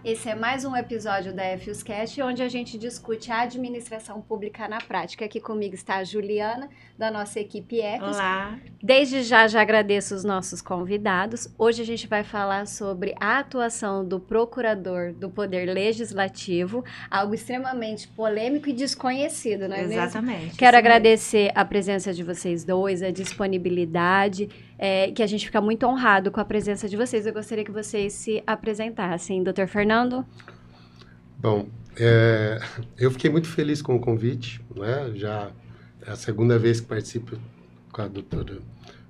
esse é mais um episódio da FUSCast, onde a gente discute a administração pública na prática. Aqui comigo está a Juliana, da nossa equipe FUS. Olá! Desde já agradeço os nossos convidados. Hoje a gente vai falar sobre a atuação do procurador do Poder Legislativo, algo extremamente polêmico e desconhecido, não é mesmo? Exatamente. Quero agradecer a presença de vocês dois, a disponibilidade, que a gente fica muito honrado com a presença de vocês. Eu gostaria que vocês se apresentassem. Doutor Fernando? Bom, eu fiquei muito feliz com o convite, né? Já é a segunda vez que participo com a doutora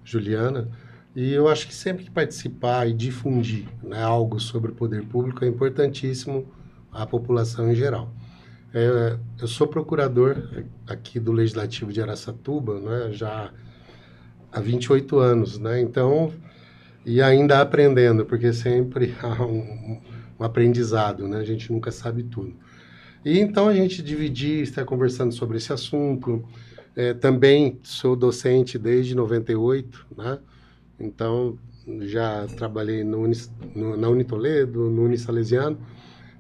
Juliana, e eu acho que sempre que participar e difundir, né, algo sobre o poder público é importantíssimo à população em geral. Eu sou procurador aqui do Legislativo de Araçatuba, né, já há 28 anos, né? Então, e ainda aprendendo, porque sempre há um aprendizado, né? A gente nunca sabe tudo. E então a gente está conversando sobre esse assunto. Também sou docente desde 98, né? Então já trabalhei na Unitoledo, no Unisalesiano.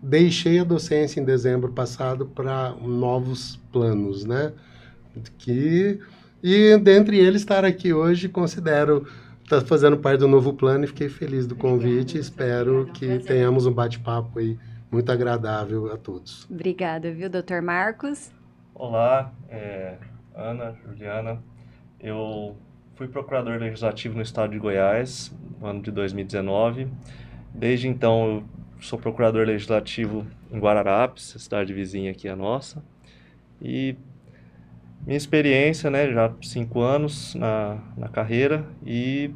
Deixei a docência em dezembro passado para novos planos, né? E dentre eles estar aqui hoje, considero estar fazendo parte do novo plano e fiquei feliz do convite. Espero que tenhamos um bate-papo aí muito agradável a todos. Obrigada, viu, doutor Marcos? Olá, Ana, Juliana. Eu fui procurador legislativo no estado de Goiás no ano de 2019. Desde então, eu sou procurador legislativo em Guararapes, cidade vizinha aqui a nossa. E minha experiência, né, já 5 anos na carreira, e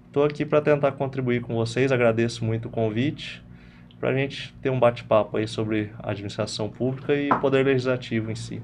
estou aqui para tentar contribuir com vocês. Agradeço muito o convite para a gente ter um bate-papo aí sobre a administração pública e o poder legislativo em si.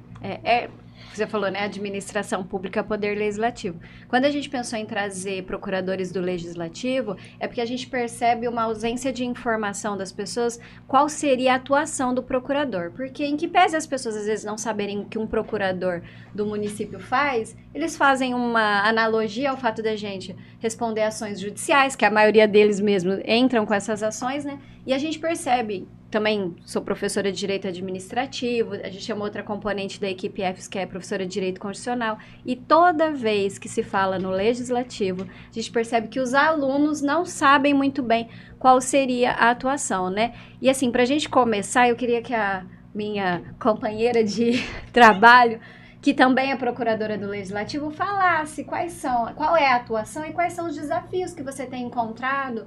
Você falou, né, administração pública, poder legislativo. Quando a gente pensou em trazer procuradores do legislativo, é porque a gente percebe uma ausência de informação das pessoas qual seria a atuação do procurador. Porque em que pese as pessoas às vezes não saberem o que um procurador do município faz, eles fazem uma analogia ao fato da gente responder ações judiciais, que a maioria deles mesmo entram com essas ações, né? E a gente percebe. Também sou professora de Direito Administrativo, a gente é uma outra componente da equipe EFS, que é professora de Direito Constitucional, e toda vez que se fala no Legislativo, a gente percebe que os alunos não sabem muito bem qual seria a atuação, né? E assim, para a gente começar, eu queria que a minha companheira de trabalho, que também é procuradora do Legislativo, falasse qual é a atuação e quais são os desafios que você tem encontrado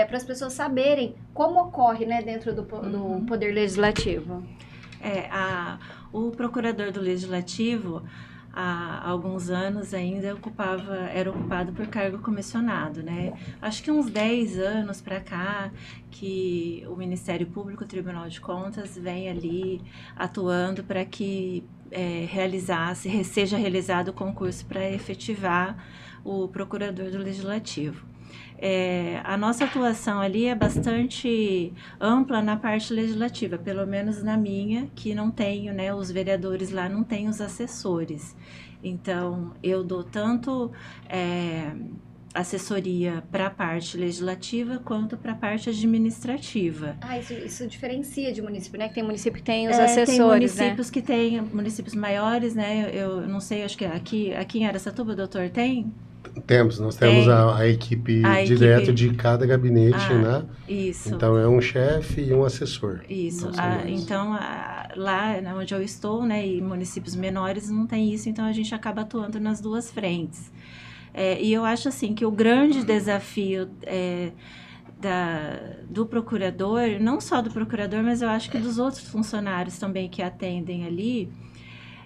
para as pessoas saberem como ocorre, né, dentro do Poder Legislativo. O procurador do Legislativo, há alguns anos ainda era ocupado por cargo comissionado, né? Acho que uns 10 anos para cá que o Ministério Público, o Tribunal de Contas, vem ali atuando para que seja realizado o concurso para efetivar o procurador do Legislativo. A nossa atuação ali é bastante ampla na parte legislativa, pelo menos na minha, que não tenho, né, os vereadores lá não têm os assessores. Então, eu dou tanto assessoria para a parte legislativa quanto para a parte administrativa. Isso diferencia de município, né? Que tem município que tem os assessores, tem municípios, né? que tem municípios maiores, né? Eu não sei, acho que aqui em Araçatuba, doutor, tem? Nós temos a equipe direto de cada gabinete, né? Isso. Então é um chefe e um assessor. Isso. Então, lá onde eu estou, né, e municípios menores não tem isso, então a gente acaba atuando nas duas frentes. E eu acho assim que o grande desafio do procurador, não só do procurador, mas eu acho que dos outros funcionários também que atendem ali,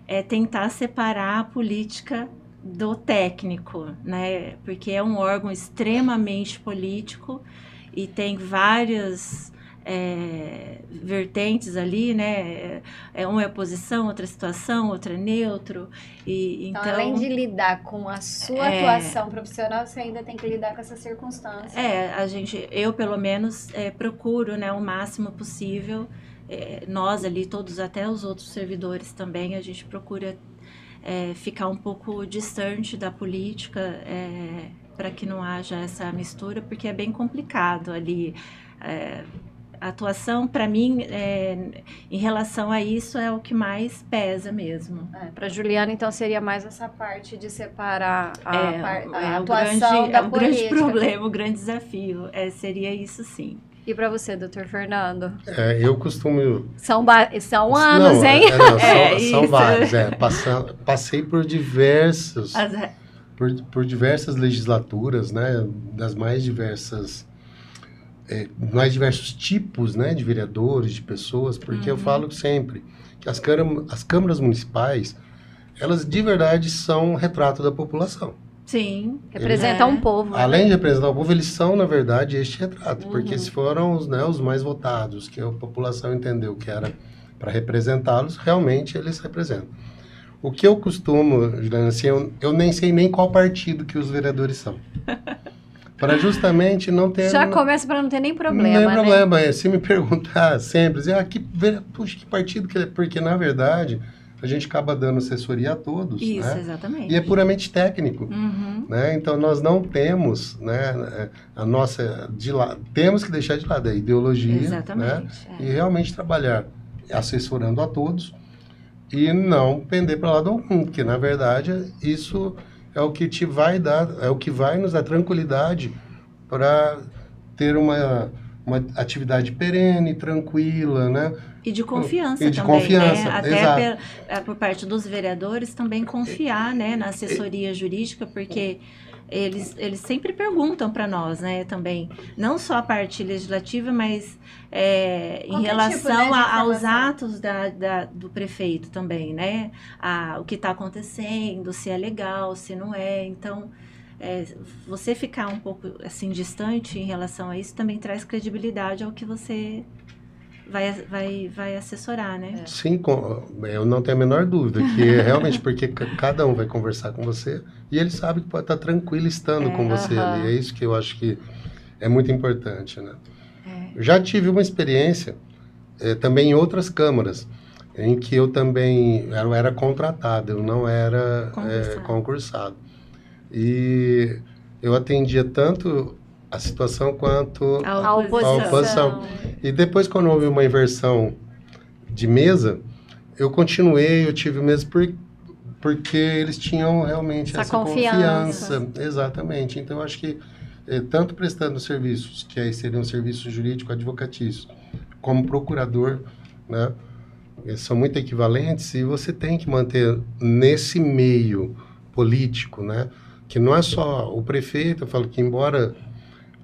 é tentar separar a política do técnico, né? Porque é um órgão extremamente político e tem várias vertentes ali, né? Uma é oposição, outra situação, outra é neutro. Então, além de lidar com a sua atuação profissional, você ainda tem que lidar com essa circunstância. Eu pelo menos procuro, né, o máximo possível. Nós ali, todos, até os outros servidores também, a gente procura ficar um pouco distante da política, para que não haja essa mistura, porque é bem complicado ali. a atuação, para mim, em relação a isso, é o que mais pesa mesmo. Para Juliana, então, seria mais essa parte de separar a o atuação da o política. grande problema, o grande desafio, seria isso sim. E para você, doutor Fernando? Eu costumo... São anos, hein? São isso. vários. Passei por por diversas legislaturas, né, das mais diversos tipos, né, de vereadores, de pessoas, porque eu falo sempre que as câmaras municipais, elas de verdade são um retrato da população. Sim. Representam um povo. Além de representar o povo, eles são, na verdade, este retrato, porque se foram os mais votados, que a população entendeu que era para representá-los, realmente eles representam. O que eu costumo, Juliana, assim, eu nem sei nem qual partido que os vereadores são. Para justamente não ter... Já começa para não ter nem problema, não tem né? problema. Se me perguntar sempre, dizer, puxa, que partido que ele é? Porque, na verdade, a gente acaba dando assessoria a todos. Isso, né? Exatamente. E é puramente técnico. Né? Então, nós não temos, né, temos que deixar de lado a ideologia. Exatamente. Né? E realmente trabalhar assessorando a todos e não pender para lado algum, porque, na verdade, isso é o que vai nos dar tranquilidade para ter uma atividade perene, tranquila, né? E de confiança E de também, confiança, né? exato. Até por parte dos vereadores também confiar, né, na assessoria jurídica, porque eles sempre perguntam para nós, né, também, não só a parte legislativa, mas em relação aos atos do prefeito também, né? O que está acontecendo, se é legal, se não é. Então, você ficar um pouco assim distante em relação a isso também traz credibilidade ao que você vai assessorar, né? Sim, eu não tenho a menor dúvida que é realmente porque cada um vai conversar com você e ele sabe que pode estar tranquilo estando com você ali. É isso que eu acho que é muito importante, né? Eu já tive uma experiência também em outras câmaras em que eu também era contratado, eu não era concursado. E eu atendia tanto a situação quanto a oposição. E depois, quando houve uma inversão de mesa, eu continuei, eu tive mesmo porque eles tinham realmente essa confiança. Exatamente. Então, eu acho que tanto prestando serviços, que aí seriam serviços jurídico-advocatícios, como procurador, né, eles são muito equivalentes e você tem que manter nesse meio político, né, que não é só o prefeito, eu falo que embora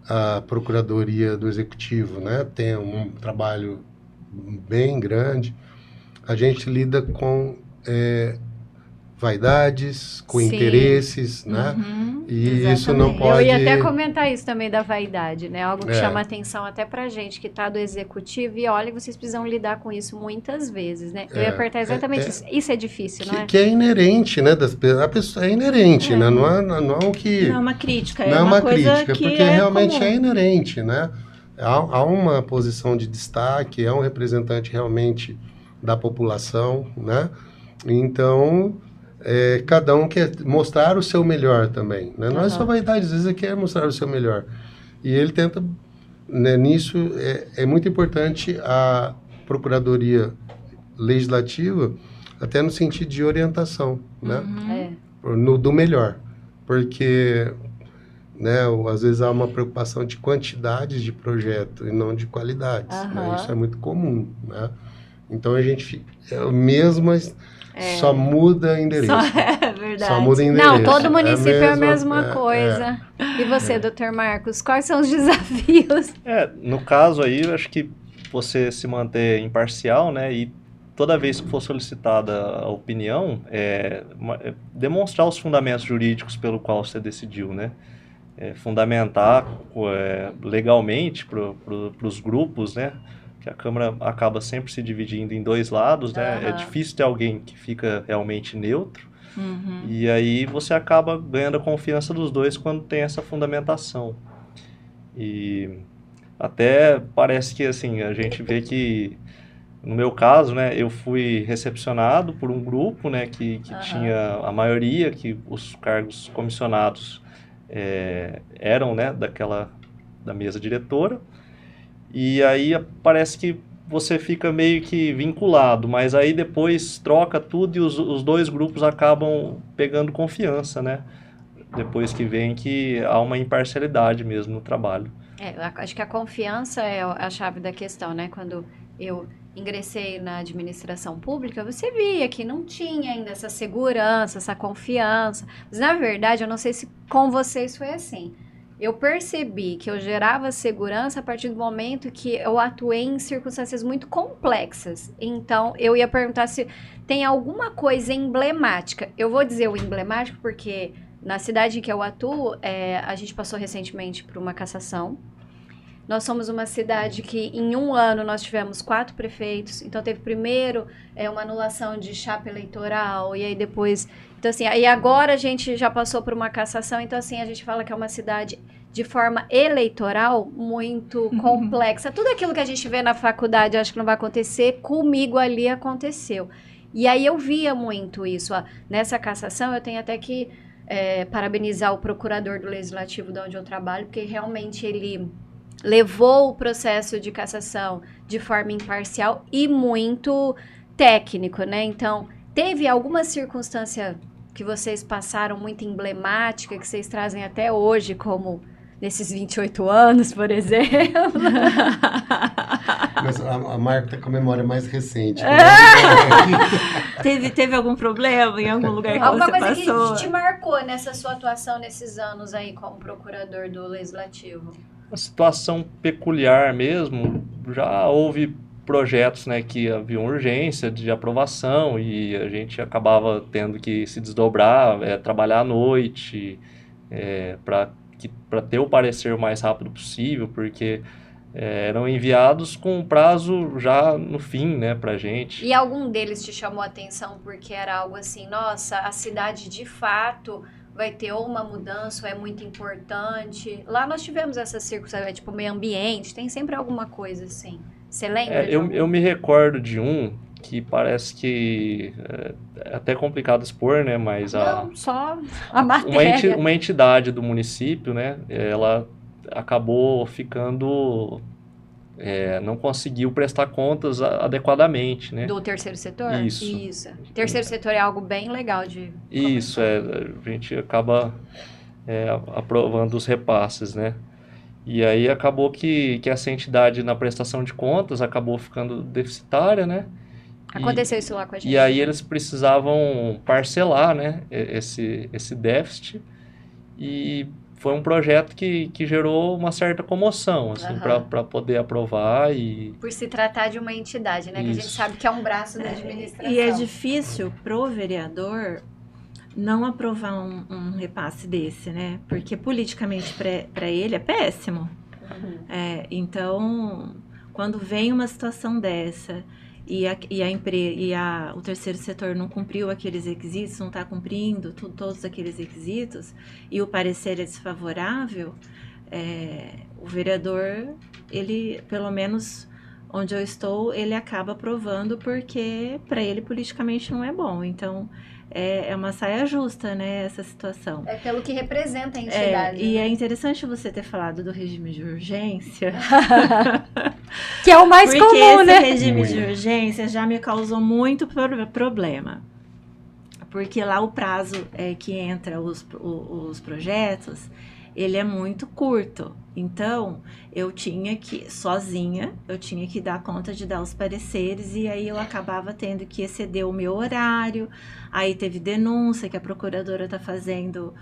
a Procuradoria do Executivo, né, tem um trabalho bem grande, a gente lida com vaidades, com interesses, né? E exatamente. isso não pode... Eu ia até comentar isso também da vaidade, né? Algo que chama atenção até pra gente que tá do Executivo e olha, vocês precisam lidar com isso muitas vezes, né? Eu ia apertar exatamente isso. Isso é difícil, não é? Que é inerente, né? A pessoa é inerente, né? Não é o que... Não é uma crítica, não é uma coisa crítica, que porque realmente comum. é inerente, né? Há uma posição de destaque, é um representante realmente da população, né? Então, cada um quer mostrar o seu melhor também, né? Não é só vaidade, às vezes ele quer mostrar o seu melhor. E ele tenta, né, nisso, é muito importante a Procuradoria Legislativa, até no sentido de orientação, né? Do melhor. Porque, né, às vezes há uma preocupação de quantidades de projeto e não de qualidades, né? Isso é muito comum, né? Então a gente fica só muda endereço. É verdade. Só muda endereço. Não, todo município é a mesma coisa. E você, doutor Marcos, quais são os desafios? No caso aí, eu acho que você se manter imparcial, né, e toda vez que for solicitada a opinião, demonstrar os fundamentos jurídicos pelo qual você decidiu, né? Fundamentar legalmente para os grupos, né? Que a Câmara acaba sempre se dividindo em dois lados, né? É difícil ter alguém que fica realmente neutro. E aí você acaba ganhando a confiança dos dois quando tem essa fundamentação. E até parece que, assim, a gente vê que, no meu caso, né, eu fui recepcionado por um grupo, né, que tinha a maioria, que os cargos comissionados eram, né, da mesa diretora. E aí parece que você fica meio que vinculado, mas aí depois troca tudo e os dois grupos acabam pegando confiança, né? Depois que vem que há uma imparcialidade mesmo no trabalho. Acho que a confiança é a chave da questão, né? Quando eu ingressei na administração pública, você via que não tinha ainda essa segurança, essa confiança. Mas, na verdade, eu não sei se com vocês foi assim. Eu percebi que eu gerava segurança a partir do momento que eu atuei em circunstâncias muito complexas. Então, eu ia perguntar se tem alguma coisa emblemática. Eu vou dizer o emblemático porque na cidade em que eu atuo, a gente passou recentemente por uma cassação. Nós somos uma cidade que em um ano nós tivemos 4 prefeitos. Então, teve primeiro uma anulação de chapa eleitoral e aí depois... Então, assim, aí agora a gente já passou por uma cassação. Então, assim, a gente fala que é uma cidade de forma eleitoral muito complexa. Tudo aquilo que a gente vê na faculdade, acho que não vai acontecer, comigo ali aconteceu. E aí eu via muito isso. Nessa cassação, eu tenho até que parabenizar o procurador do Legislativo de onde eu trabalho, porque realmente ele levou o processo de cassação de forma imparcial e muito técnico, né? Então, teve alguma circunstância que vocês passaram muito emblemática, que vocês trazem até hoje, como nesses 28 anos, por exemplo? Mas a Marta tá com a memória mais recente. Teve algum problema em algum lugar que Alguma você coisa passou? que te marcou nessa sua atuação nesses anos aí como procurador do Legislativo? Uma situação peculiar mesmo, já houve projetos, né, que haviam urgência de aprovação e a gente acabava tendo que se desdobrar, trabalhar à noite, para ter o parecer o mais rápido possível, porque eram enviados com um prazo já no fim, né, pra gente. E algum deles te chamou a atenção porque era algo assim, nossa, a cidade de fato vai ter ou uma mudança ou é muito importante? Lá nós tivemos essa circunstância, tipo meio ambiente, tem sempre alguma coisa assim. Você lembra de algum? Eu me recordo de um que parece que é até complicado expor, né, mas Não, só a matéria. uma entidade do município, né, ela acabou ficando... não conseguiu prestar contas adequadamente, né? Do terceiro setor? Isso. Terceiro setor é algo bem legal de Isso, comentar. a gente acaba aprovando os repasses, né? E aí acabou que essa entidade na prestação de contas acabou ficando deficitária, né? Aconteceu isso lá com a gente. E aí eles precisavam parcelar, né, esse déficit e foi um projeto que gerou uma certa comoção, assim, para poder aprovar e... Por se tratar de uma entidade, né? Que a gente sabe que é um braço da administração. E é difícil pro vereador não aprovar um repasse desse, né? Porque politicamente para ele é péssimo. Então, quando vem uma situação dessa e o terceiro setor não cumpriu aqueles requisitos, não está cumprindo todos aqueles requisitos e o parecer é desfavorável, o vereador, ele, pelo menos onde eu estou, ele acaba aprovando porque para ele politicamente não é bom. Então, é uma saia justa, né, essa situação. É pelo que representa a entidade. E é interessante você ter falado do regime de urgência. Que é o mais porque comum, né? Esse regime de urgência já me causou muito problema. Porque lá o prazo que entra os projetos, ele é muito curto. Então, eu tinha que, sozinha, dar conta de dar os pareceres e aí eu acabava tendo que exceder o meu horário. Aí teve denúncia que a procuradora está fazendo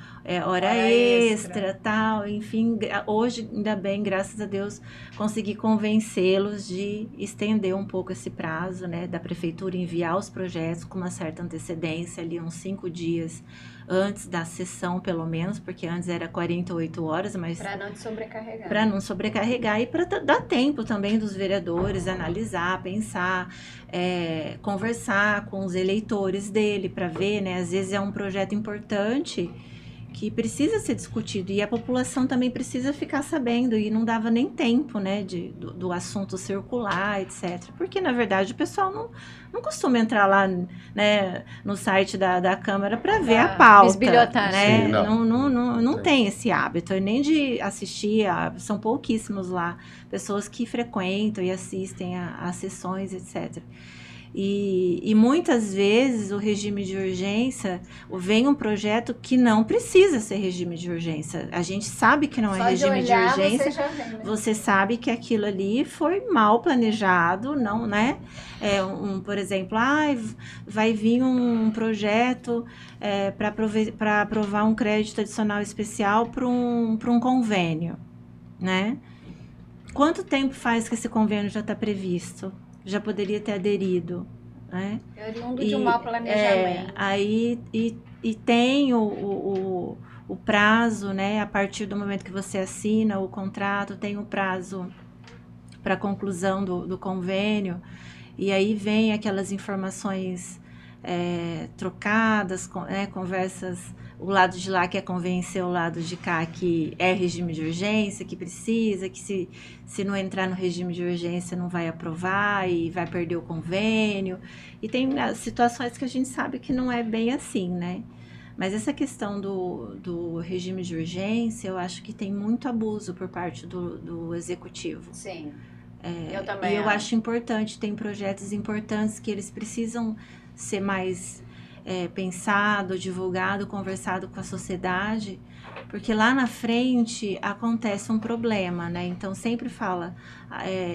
hora extra, tal. Enfim, hoje, ainda bem, graças a Deus, consegui convencê-los de estender um pouco esse prazo, né, da prefeitura enviar os projetos com uma certa antecedência, ali uns 5 dias antes da sessão, pelo menos, porque antes era 48 horas, mas... Para não te sobrecarregar. Para não sobrecarregar e para dar tempo também dos vereadores analisar, pensar, conversar com os eleitores dele para ver, né? Às vezes é um projeto importante que precisa ser discutido e a população também precisa ficar sabendo e não dava nem tempo, né, do assunto circular, etc. Porque, na verdade, o pessoal não costuma entrar lá, né, no site da Câmara para ver a pauta, bisbilhotar, né? Sim, não tem esse hábito, e nem de assistir, são pouquíssimos lá, pessoas que frequentam e assistem às sessões, etc. E muitas vezes o regime de urgência vem um projeto que não precisa ser regime de urgência. A gente sabe que não é regime de urgência. Você sabe que aquilo ali foi mal planejado, não, né? Por exemplo, vai vir um projeto para aprovar um crédito adicional especial para um convênio, né? Quanto tempo faz que esse convênio já está previsto? Já poderia ter aderido, né? É oriundo de um mau planejamento. E tem o prazo, né? A partir do momento que você assina o contrato, tem o prazo para conclusão do convênio, e aí vem aquelas informações trocadas, conversas, o lado de lá quer convencer o lado de cá que é regime de urgência, que precisa, que se não entrar no regime de urgência não vai aprovar e vai perder o convênio. E tem situações que a gente sabe que não é bem assim, né? Mas essa questão do regime de urgência, eu acho que tem muito abuso por parte do executivo. Sim, eu também E eu acho importante, tem projetos importantes que eles precisam ser mais pensado, divulgado, conversado com a sociedade, porque lá na frente acontece um problema, né? Então sempre fala,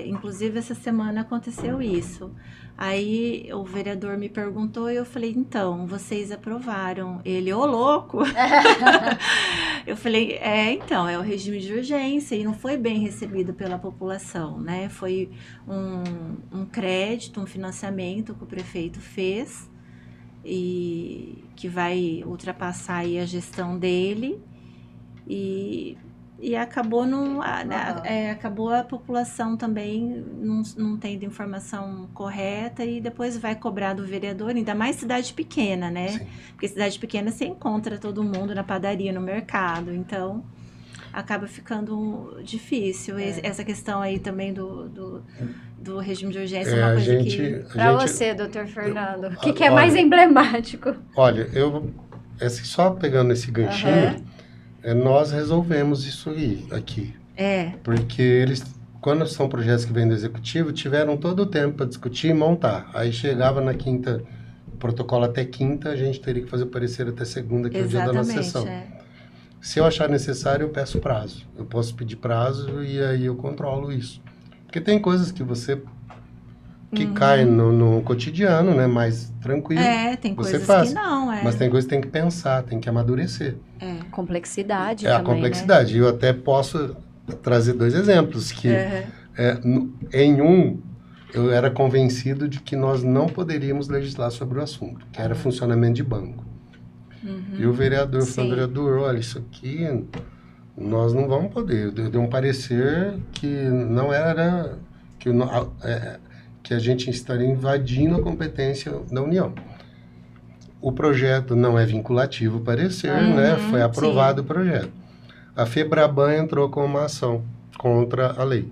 inclusive essa semana aconteceu isso. Aí o vereador me perguntou e eu falei, então, vocês aprovaram. Ele, ô louco! Eu falei, então, é o regime de urgência e não foi bem recebido pela população, né? Foi um crédito, um financiamento que o prefeito fez e que vai ultrapassar aí a gestão dele e acabou acabou a população também não tendo informação correta e depois vai cobrar do vereador, ainda mais cidade pequena, né? Sim. Porque cidade pequena você encontra todo mundo na padaria, no mercado, então acaba ficando difícil. Essa questão aí também do regime de urgência é uma coisa que... Para você, doutor Fernando, o que é mais emblemático? Olha, só pegando esse ganchinho, nós resolvemos isso aqui. Porque eles, quando são projetos que vêm do executivo, tiveram todo o tempo para discutir e montar. Aí chegava na quinta, protocolo até quinta, a gente teria que fazer o parecer até segunda, que é o dia da nossa sessão. Se eu achar necessário, eu peço prazo. Eu posso pedir prazo e aí eu controlo isso. Porque tem coisas que que caem no cotidiano, né? Mais tranquilo. Tem você coisas faz. que não, Mas tem coisas que tem que pensar, tem que amadurecer. Complexidade a também, complexidade. né? Eu até posso trazer 2 exemplos. Que em eu era convencido de que nós não poderíamos legislar sobre o assunto, que era funcionamento de banco. E o vereador falou, vereador, olha, isso aqui nós não vamos poder. Eu dei um parecer que não era... que a gente estaria invadindo a competência da União. O projeto não é vinculativo, parecer, né? Foi aprovado o projeto. A FEBRABAN entrou com uma ação contra a lei.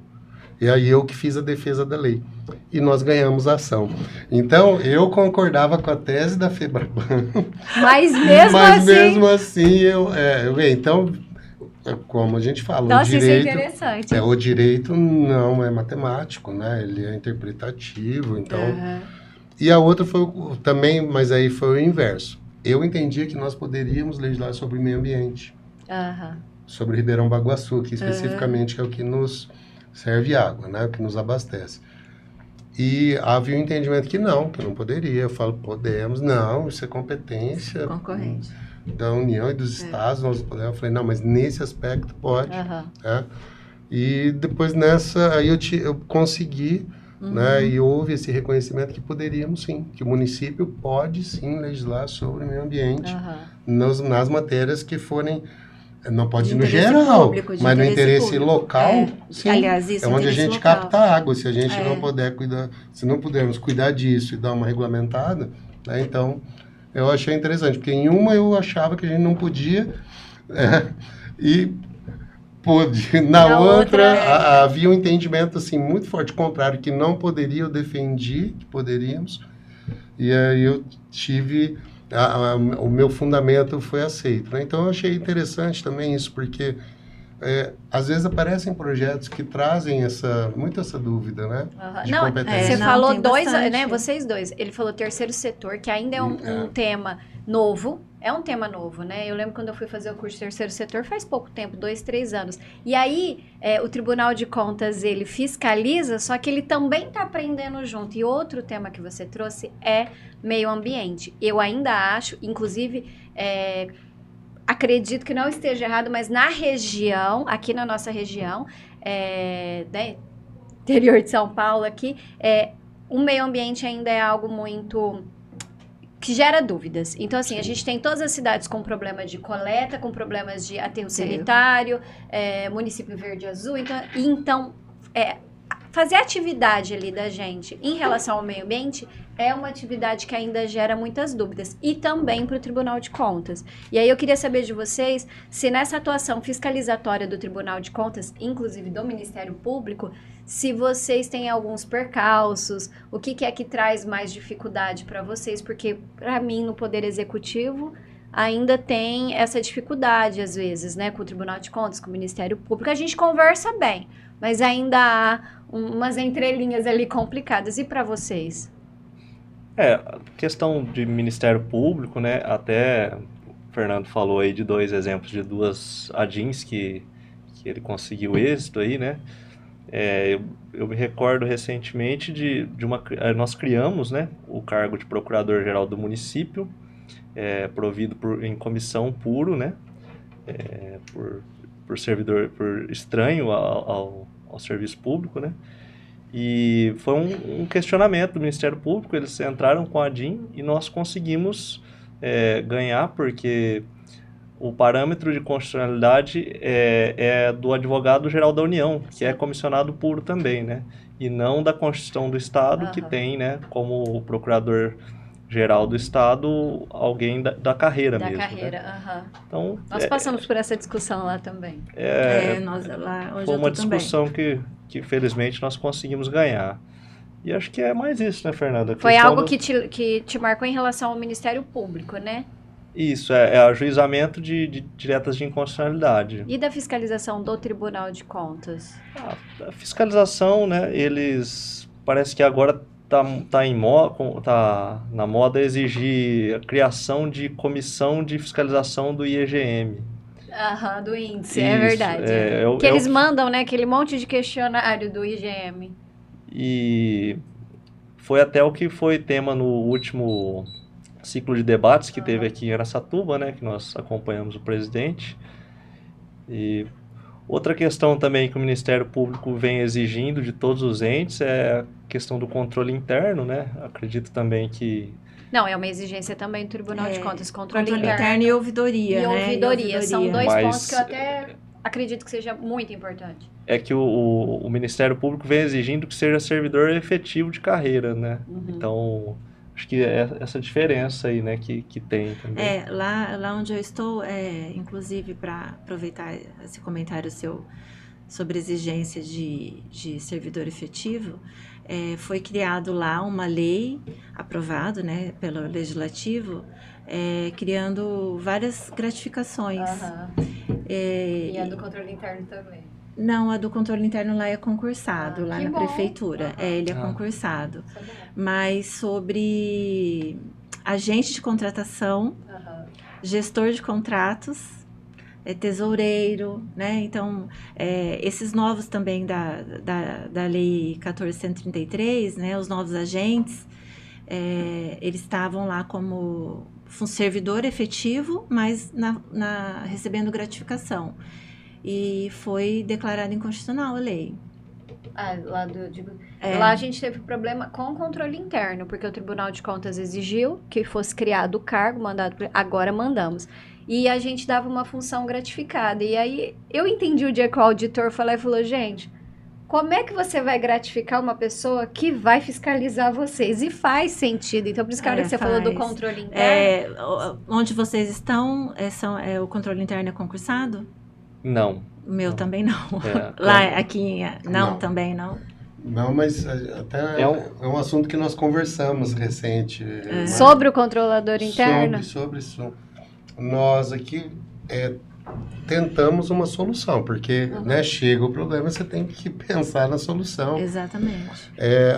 E aí eu que fiz a defesa da lei. E nós ganhamos a ação. Então, eu concordava com a tese da FEBRABAN. Mas mesmo assim, então, como a gente fala, nossa, o direito... isso é interessante. O direito não é matemático, né? Ele é interpretativo, então... E a outra foi também, mas aí foi o inverso. Eu entendia que nós poderíamos legislar sobre meio ambiente. Sobre Ribeirão Baguaçu, que especificamente é o que nos serve água, né? O que nos abastece. E havia um entendimento que não poderia. Eu falo, podemos, não, isso é competência concorrente da União e dos Estados, nós podemos. Eu falei, não, mas nesse aspecto pode. Né? E depois aí eu consegui, né? E houve esse reconhecimento que poderíamos sim, que o município pode sim legislar sobre o meio ambiente nas matérias que forem. Não pode ir no geral, mas no interesse local, sim, aliás, isso onde a gente local. Capta água. Se a gente não puder cuidar, se não pudermos cuidar disso e dar uma regulamentada, né, então eu achei interessante, porque em uma eu achava que a gente não podia, E pôde. Na Na outra, outra, havia um entendimento assim, muito forte, contrário, que não poderia, eu defendi que poderíamos. E aí eu tive... o meu fundamento foi aceito, né? Então eu achei interessante também isso, porque às vezes aparecem projetos que trazem muito essa dúvida, né? Aham. De Não, competência. você Não, falou tem dois, bastante. né? Vocês dois. Ele falou terceiro setor, que ainda é um É. tema novo. É um tema novo, né? Eu lembro quando eu fui fazer o curso de terceiro setor faz pouco tempo, 2, 3 anos. E aí, o Tribunal de Contas, ele fiscaliza, só que ele também está aprendendo junto. E outro tema que você trouxe é meio ambiente. Eu ainda acho, inclusive, acredito que não esteja errado, mas na região, aqui na nossa região, né, interior de São Paulo aqui, o meio ambiente ainda é algo muito que gera dúvidas. Então, assim, a gente tem todas as cidades com problema de coleta, com problemas de aterro sanitário, município verde e azul. Então, fazer a atividade ali da gente em relação ao meio ambiente é uma atividade que ainda gera muitas dúvidas. E também para o Tribunal de Contas. E aí eu queria saber de vocês se nessa atuação fiscalizatória do Tribunal de Contas, inclusive do Ministério Público, se vocês têm alguns percalços, o que é que traz mais dificuldade para vocês, porque para mim no Poder Executivo ainda tem essa dificuldade às vezes, né, com o Tribunal de Contas, com o Ministério Público, a gente conversa bem, mas ainda há umas entrelinhas ali complicadas. E para vocês? Questão de Ministério Público, né, até o Fernando falou aí de 2 exemplos de 2 ADINs que ele conseguiu êxito aí, né. Eu me recordo recentemente nós criamos, né, o cargo de Procurador-Geral do município, provido em comissão puro, né, por servidor, por estranho ao serviço público, né, e foi um questionamento do Ministério Público. Eles entraram com a ADIM e nós conseguimos ganhar, porque o parâmetro de constitucionalidade é do advogado-geral da União, que é comissionado puro também, né? E não da Constituição do Estado, que tem, né, como procurador-geral do Estado, alguém da carreira mesmo. Da carreira, né? Então, nós passamos por essa discussão lá também. Nós lá onde foi eu uma tô também. discussão que felizmente nós conseguimos ganhar. E acho que é mais isso, né, Fernanda? Foi algo que te marcou em relação ao Ministério Público, né? Isso, é ajuizamento de diretas de inconstitucionalidade. E da fiscalização do Tribunal de Contas? A fiscalização, né, eles... Parece que agora tá na moda exigir a criação de comissão de fiscalização do IEGM. Do índice, Isso, é verdade. Que eles mandam, né, aquele monte de questionário do IGM. E foi até o que foi tema no último ciclo de debates que teve aqui em Araçatuba, né, que nós acompanhamos o presidente. E outra questão também que o Ministério Público vem exigindo de todos os entes é a questão do controle interno, né? Acredito também que... Não, é uma exigência também do Tribunal de Contas, controle interno e ouvidoria, e né? ouvidoria. São 2 Mas pontos que eu até acredito que seja muito importante. É que o Ministério Público vem exigindo que seja servidor efetivo de carreira, né? Então, acho que é essa diferença aí, né, que tem também. Lá onde eu estou, inclusive para aproveitar esse comentário seu sobre exigência de servidor efetivo, foi criado lá uma lei aprovada, né, pelo Legislativo, criando várias gratificações. E a do controle interno também. Não, a do controle interno lá é concursado, lá na prefeitura. Ele é concursado. Mas sobre agente de contratação, gestor de contratos, tesoureiro, né? Então, esses novos também da Lei 1433, né? Os novos agentes, eles estavam lá como servidor efetivo, mas recebendo gratificação. E foi declarada inconstitucional a lei. Lá a gente teve problema com o controle interno, porque o Tribunal de Contas exigiu que fosse criado o cargo, agora mandamos. E a gente dava uma função gratificada. E aí eu entendi o dia que o auditor falou, gente, como é que você vai gratificar uma pessoa que vai fiscalizar vocês? E faz sentido. Então, por isso que a hora que você falou do controle interno... Onde vocês estão, o controle interno é concursado? Não. O meu também não. Aqui, Não. Também não. Não, mas até é um assunto que nós conversamos recente. Sobre o controlador interno? Sobre isso. Nós aqui tentamos uma solução, porque chega o problema, você tem que pensar na solução. Exatamente.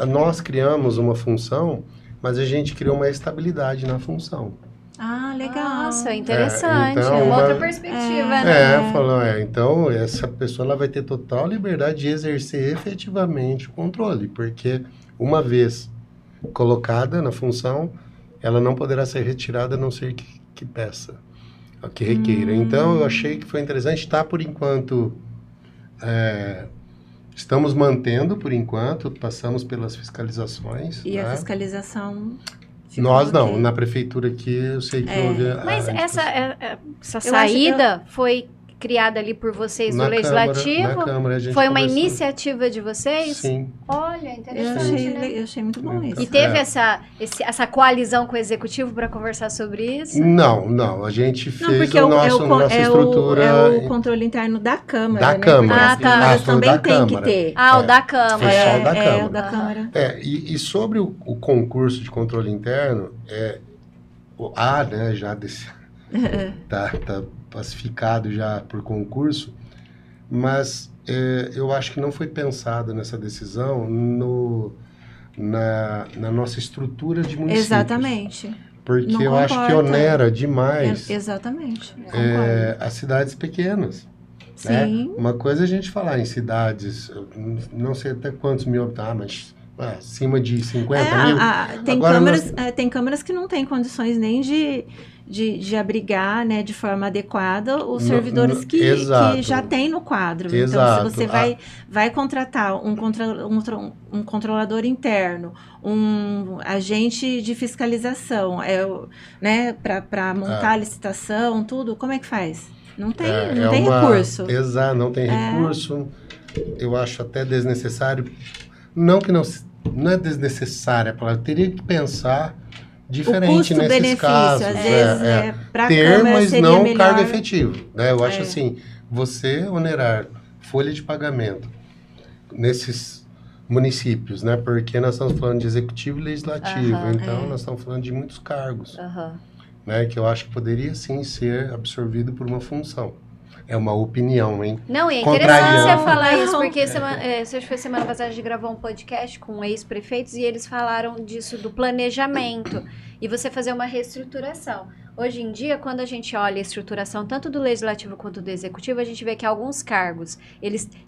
Nós criamos uma função, mas a gente criou uma estabilidade na função. Ah, legal. Nossa, interessante. Então, uma outra perspectiva, né? Então essa pessoa ela vai ter total liberdade de exercer efetivamente o controle, porque uma vez colocada na função, ela não poderá ser retirada a não ser que peça, que requeira. Então, eu achei que foi interessante, por enquanto, estamos mantendo, por enquanto, passamos pelas fiscalizações. E a fiscalização... Nós não, na prefeitura aqui eu sei que houve... Mas essa saída foi criada ali por vocês do Legislativo? Na Câmara, a gente foi uma conversou. Iniciativa de vocês? Sim. Olha, interessante, eu achei muito bom isso. E teve essa coalizão com o Executivo para conversar sobre isso? Não, a gente fez porque nossa estrutura... É o controle interno da Câmara, Da Câmara. As câmaras também tem que ter. O da Câmara. Foi só o da Câmara. O da Câmara. E sobre o concurso de controle interno, já desse... tá pacificado já por concurso, mas eu acho que não foi pensado nessa decisão na nossa estrutura de municípios. Exatamente. Porque não eu concordo. acho que onera demais exatamente. as cidades pequenas. Sim. Né? Uma coisa é a gente falar em cidades, não sei até quantos mil habitantes, mas acima de 50 mil. Tem câmaras que não têm condições nem de abrigar, né, de forma adequada os servidores que já tem no quadro. Exato. Então, se você vai contratar um controlador interno, um agente de fiscalização, né, para montar a licitação, tudo, como é que faz? Não tem recurso. Exato, não tem recurso. Eu acho até desnecessário. Não é desnecessária a palavra, teria que pensar diferente nesses casos. Às vezes, para ter, mas não melhor. cargo efetivo. Né? Eu acho assim, você onerar folha de pagamento nesses municípios, né? Porque nós estamos falando de executivo e legislativo, então nós estamos falando de muitos cargos, né? Que eu acho que poderia sim ser absorvido por uma função. É uma opinião, hein? Não, e é interessante você falar isso, porque semana passada a gente gravou um podcast com ex-prefeitos e eles falaram disso, do planejamento, e você fazer uma reestruturação. Hoje em dia, quando a gente olha a estruturação tanto do Legislativo quanto do Executivo, a gente vê que alguns cargos,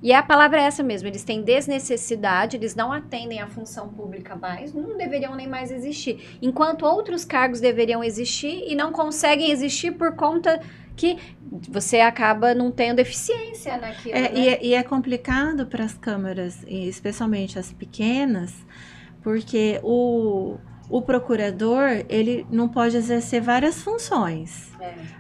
e a palavra é essa mesmo, eles têm desnecessidade, eles não atendem à função pública mais, não deveriam nem mais existir, enquanto outros cargos deveriam existir e não conseguem existir por conta que você acaba não tendo eficiência naquilo, né? E é complicado para as câmaras, especialmente as pequenas, porque o procurador, ele não pode exercer várias funções,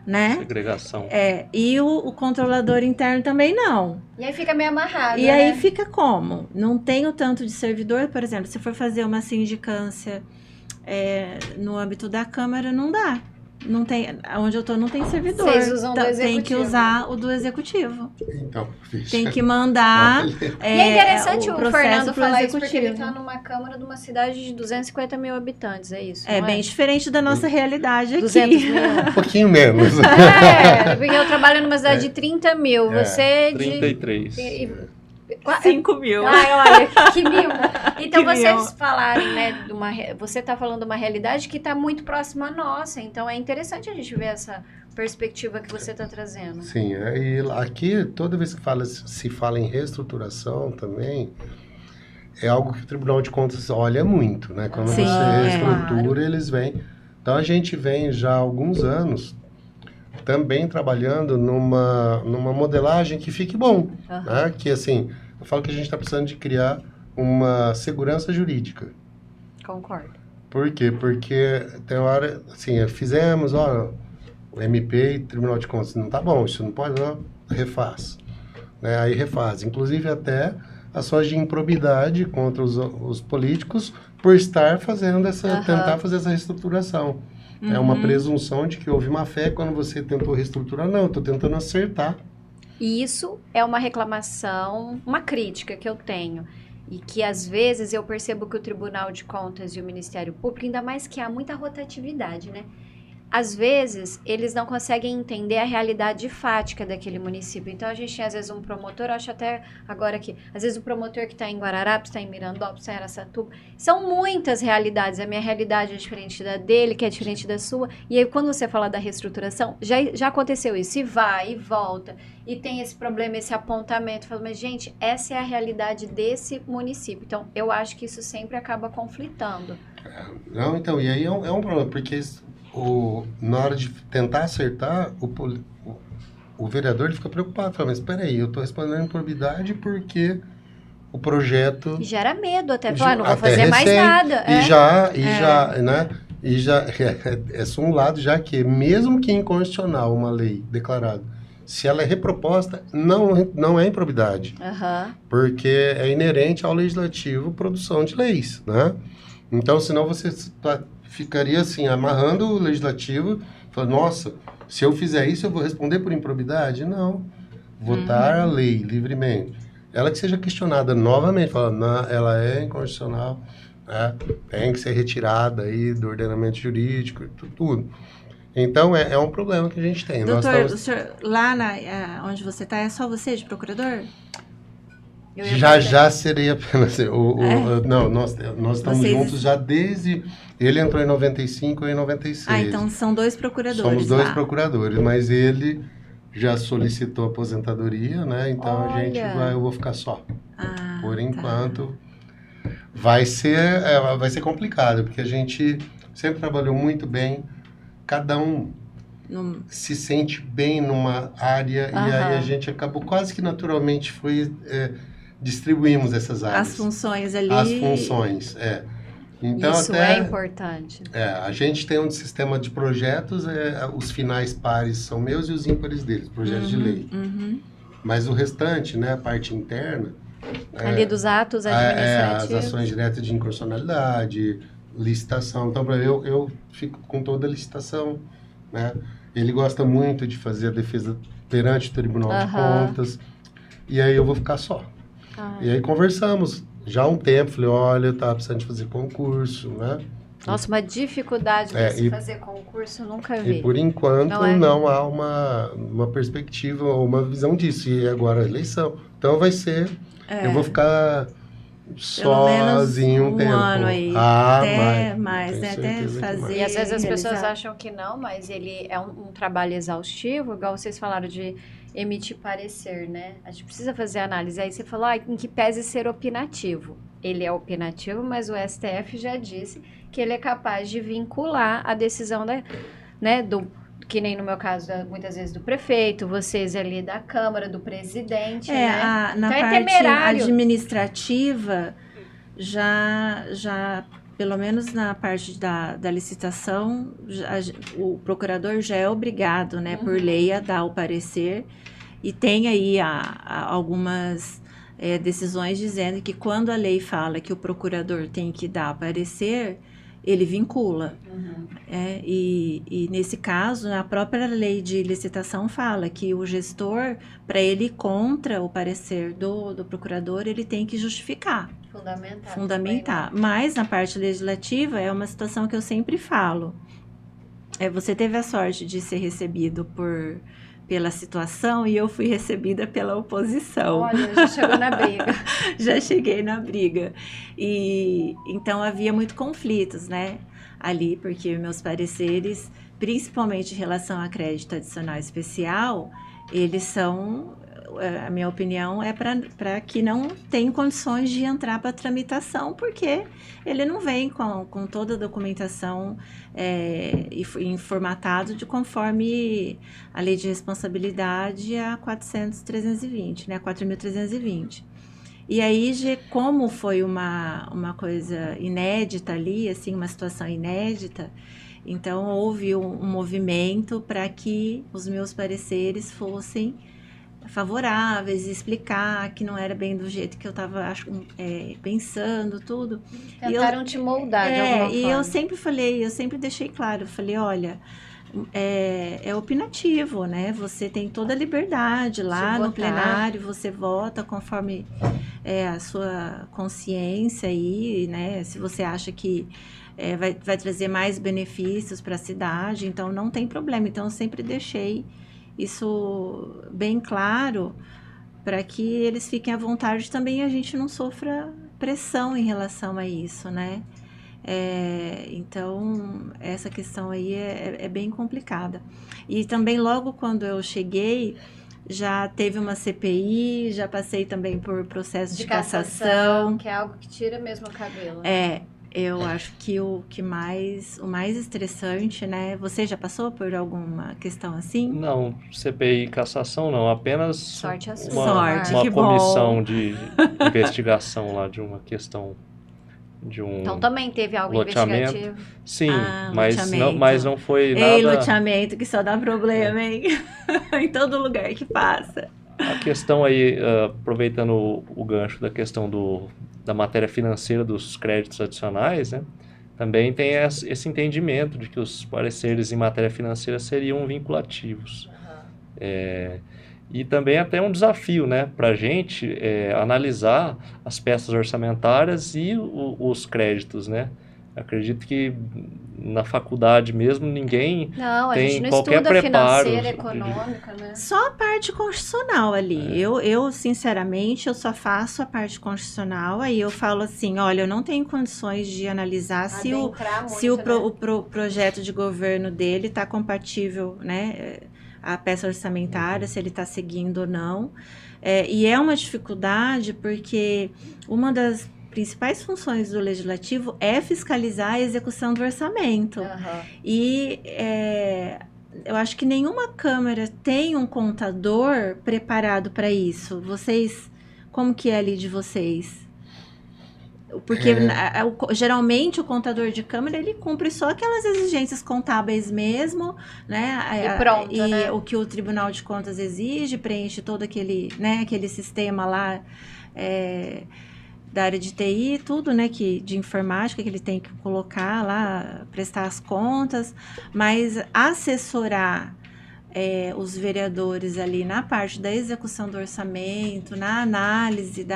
né? Segregação. E o controlador interno também não. E aí fica meio amarrado, E aí fica como? Não tem o tanto de servidor, por exemplo, se for fazer uma sindicância no âmbito da Câmara, não dá. Não tem, onde eu tô não tem servidor. Vocês usam do Executivo. Tem que usar o do Executivo. Então, tem que mandar. E é interessante o Fernando falar isso, porque Executivo. ele tá numa Câmara de uma cidade de 250 mil habitantes, é isso? É bem diferente da nossa realidade aqui. 200 mil. um pouquinho menos. Porque eu trabalho numa cidade de 30 mil. Você de 33. 5 mil. Ai, olha, que mil. Então, Que vocês mil. falarem, né, você está falando de uma realidade que está muito próxima à nossa. Então, é interessante a gente ver essa perspectiva que você está trazendo. Sim, e aqui, toda vez que se fala em reestruturação também, é algo que o Tribunal de Contas olha muito, né? Quando Sim, você reestrutura, claro. eles vêm. Então, a gente vem já há alguns anos também trabalhando numa modelagem que fique bom, né? Que, assim, eu falo que a gente está precisando de criar uma segurança jurídica. Concordo. Por quê? Porque tem hora, assim, fizemos, o MP e Tribunal de Contas, não tá bom, isso não pode, não, refaz. Né? Aí refaz. Inclusive, até ações de improbidade contra os políticos por estar fazendo tentar fazer essa reestruturação. É uma presunção de que houve má fé quando você tentou reestruturar. Não, eu estou tentando acertar. E isso é uma reclamação, uma crítica que eu tenho. E que, às vezes, eu percebo que o Tribunal de Contas e o Ministério Público, ainda mais que há muita rotatividade, né? Às vezes, eles não conseguem entender a realidade fática daquele município. Então, a gente tem, às vezes, um promotor, acho até agora que, às vezes, o promotor que está em Guararapes, está em Mirandópolis, está em Araçatuba. São muitas realidades. A minha realidade é diferente da dele, que é diferente da sua. E aí, quando você fala da reestruturação, já aconteceu isso. E vai, e volta. E tem esse problema, esse apontamento. Falo, mas, gente, essa é a realidade desse município. Então, eu acho que isso sempre acaba conflitando. Não, então, e aí é um problema, porque na hora de tentar acertar, o vereador ele fica preocupado. Fala, mas espera aí, eu estou respondendo improbidade porque o projeto... E gera medo até. Já- Falar, não vou até fazer mais recém, nada. E já é só um lado, já que mesmo que inconstitucional uma lei declarada, se ela é reproposta, não é improbidade. Aham. Porque é inerente ao legislativo produção de leis, né? Então, senão você ficaria assim, amarrando o legislativo, falando, nossa, se eu fizer isso, eu vou responder por improbidade? Não. Votar a lei livremente. Ela que seja questionada novamente, falando, não, ela é inconstitucional, né? Tem que ser retirada aí do ordenamento jurídico, tudo. Então, é um problema que a gente tem. Doutor, o senhor, lá onde você está, é só você de procurador? Já seria apenas... Não, nós estamos Vocês- juntos já desde... Ele entrou em 95 e em 96. Ah, então são 2 procuradores Somos 2 lá. procuradores, mas ele já solicitou aposentadoria, né? Então Olha. eu vou ficar só. Ah, Por tá. enquanto, vai ser complicado, porque a gente sempre trabalhou muito bem, cada um No- se sente bem numa área, e aí Aham. a gente acabou quase que naturalmente distribuímos essas áreas. As funções ali. As funções, Então, Isso é importante. a gente tem um sistema de projetos, os finais pares são meus e os ímpares deles, projetos de lei. Uhum. Mas o restante, né, a parte interna... Ali dos atos as administrativos. ações diretas de inconstitucionalidade, licitação. Então, para eu fico com toda a licitação, né? Ele gosta muito de fazer a defesa perante o Tribunal de Aham. Contas, e aí eu vou ficar só. Ah. E aí conversamos já há um tempo, falei, olha, eu estava precisando de fazer concurso, né? Nossa, uma dificuldade de se e- fazer concurso, eu nunca E vi. por enquanto Não é? não há uma perspectiva ou uma visão disso. E agora a eleição. Então vai ser... Eu vou ficar Pelo menos sozinho um tempo. ano aí. Ah, até mas mais, tenho né? Até certeza que fazer. mais. E às vezes as pessoas realizar. acham que não, mas ele é um trabalho exaustivo, igual vocês falaram de emitir parecer, né? A gente precisa fazer análise. Aí você falou, em que pese ser opinativo. Ele é opinativo, mas o STF já disse que ele é capaz de vincular a decisão que nem no meu caso, muitas vezes do prefeito, vocês ali da Câmara, do presidente, né? Na Então é parte temerário. administrativa, já pelo menos na parte da licitação, o procurador já é obrigado, né, por lei, a dar o parecer. E tem aí algumas decisões dizendo que quando a lei fala que o procurador tem que dar parecer, ele vincula. E nesse caso, a própria lei de licitação fala que o gestor, para ele ir contra o parecer do procurador, ele tem que justificar, fundamentar. Mas na parte legislativa é uma situação que eu sempre falo. Você teve a sorte de ser recebido pela situação e eu fui recebida pela oposição. Olha, já chegou na briga. Já cheguei na briga. E então havia muito conflitos, né? Ali, porque meus pareceres, principalmente em relação a crédito adicional especial, eles são, a minha opinião, é para que não tem condições de entrar para tramitação, porque ele não vem com toda a documentação em formatado de conforme a lei de responsabilidade a 4.320, né? 4.320. E aí, como foi uma coisa inédita ali, assim, uma situação inédita, então houve um movimento para que os meus pareceres fossem favoráveis, explicar que não era bem do jeito que eu estava pensando, tudo. Tentaram te moldar de alguma E forma. eu sempre deixei claro, eu falei, olha, é opinativo, né? Você tem toda a liberdade lá De no votar. plenário, você vota conforme a sua consciência aí, né? Se você acha que vai trazer mais benefícios para a cidade, então não tem problema. Então eu sempre deixei isso bem claro para que eles fiquem à vontade também e a gente não sofra pressão em relação a isso, né? Então, essa questão aí é bem complicada. E também, logo quando eu cheguei, já teve uma CPI, já passei também por processo de cassação. Que é algo que tira mesmo o cabelo. Eu acho que o mais estressante, né? Você já passou por alguma questão assim? Não, CPI e cassação não, apenas Sorte a sua. Sorte, uma que comissão bom. de investigação lá de uma questão de um Então também teve algo loteamento. investigativo. Sim, Loteamento. mas não foi Ei, nada. loteamento que só dá problema, hein? Em todo lugar que passa. A questão aí, aproveitando o gancho da questão da matéria financeira dos créditos adicionais, né? Também tem esse entendimento de que os pareceres em matéria financeira seriam vinculativos. E também até um desafio, né, para a gente analisar as peças orçamentárias e os créditos, né? Acredito que na faculdade mesmo ninguém Não, a tem gente não qualquer estuda preparo financeira, econômica, né? Só a parte constitucional ali. Eu, sinceramente, eu só faço a parte constitucional, aí eu falo assim, olha, eu não tenho condições de analisar se o Adentrar muito, né? projeto de governo dele está compatível, né, a peça orçamentária, se ele está seguindo ou não. E é uma dificuldade porque uma das principais funções do legislativo é fiscalizar a execução do orçamento. Aham. E eu acho que nenhuma Câmara tem um contador preparado para isso. Vocês, como que é ali de vocês? Porque geralmente o contador de Câmara, ele cumpre só aquelas exigências contábeis mesmo, né? E pronto, né? O que o Tribunal de Contas exige, preenche todo aquele, né, aquele sistema lá da área de TI, tudo, né, de informática que ele tem que colocar lá, prestar as contas, mas assessorar os vereadores ali na parte da execução do orçamento, na análise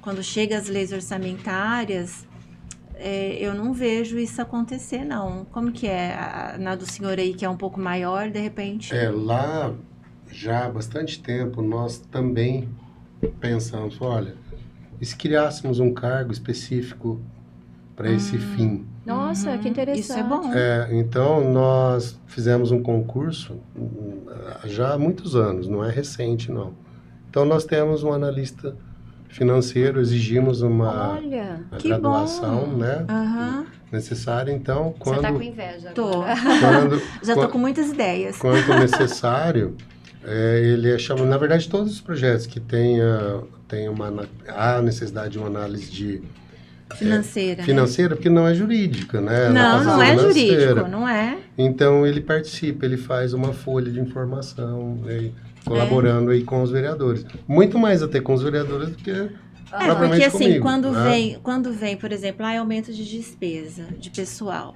quando chega as leis orçamentárias, eu não vejo isso acontecer, não. Como que é na do senhor aí, que é um pouco maior, de repente? Lá, já há bastante tempo, nós também pensamos, olha, e se criássemos um cargo específico para esse fim? Nossa, que interessante. Isso é bom. Então, nós fizemos um concurso já há muitos anos, não é recente, não. Então, nós temos um analista financeiro, exigimos uma Olha, que graduação, bom. né, Aham. necessária. Então, você tá com inveja Tô. agora. Já tô com muitas ideias. quando necessário, ele chama, na verdade, todos os projetos que há necessidade de uma análise financeira, porque não é jurídica, né? Não é financeira. jurídico, não é. Então, ele participa, ele faz uma folha de informação, colaborando aí com os vereadores. Muito mais até com os vereadores do que propriamente Porque assim, comigo, quando vem, por exemplo, aumento de despesa de pessoal.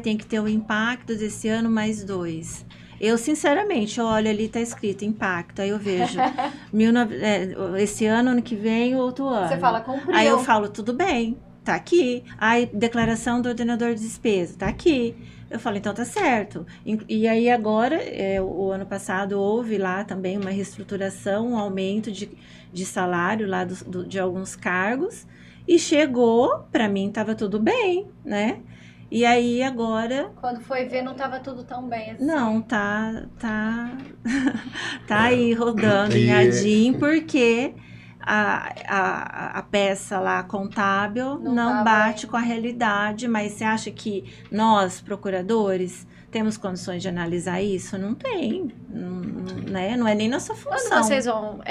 Tem que ter o impacto desse ano mais 2. Eu, sinceramente, olho ali, tá escrito impacto, aí eu vejo esse ano que vem, outro ano. Você fala, cumpriu. Aí eu falo, tudo bem, tá aqui. Aí, declaração do ordenador de despesa, tá aqui. Eu falo, então tá certo. E aí agora, o ano passado, houve lá também uma reestruturação, um aumento de salário lá de alguns cargos. E chegou, para mim tava tudo bem, né? E aí agora... Quando foi ver, não estava tudo tão bem assim. Não, tá aí rodando em adim, porque a peça lá contábil não bate com a realidade. Mas você acha que nós, procuradores, temos condições de analisar isso? Não tem, né? Não é nem nossa função. Quando vocês vão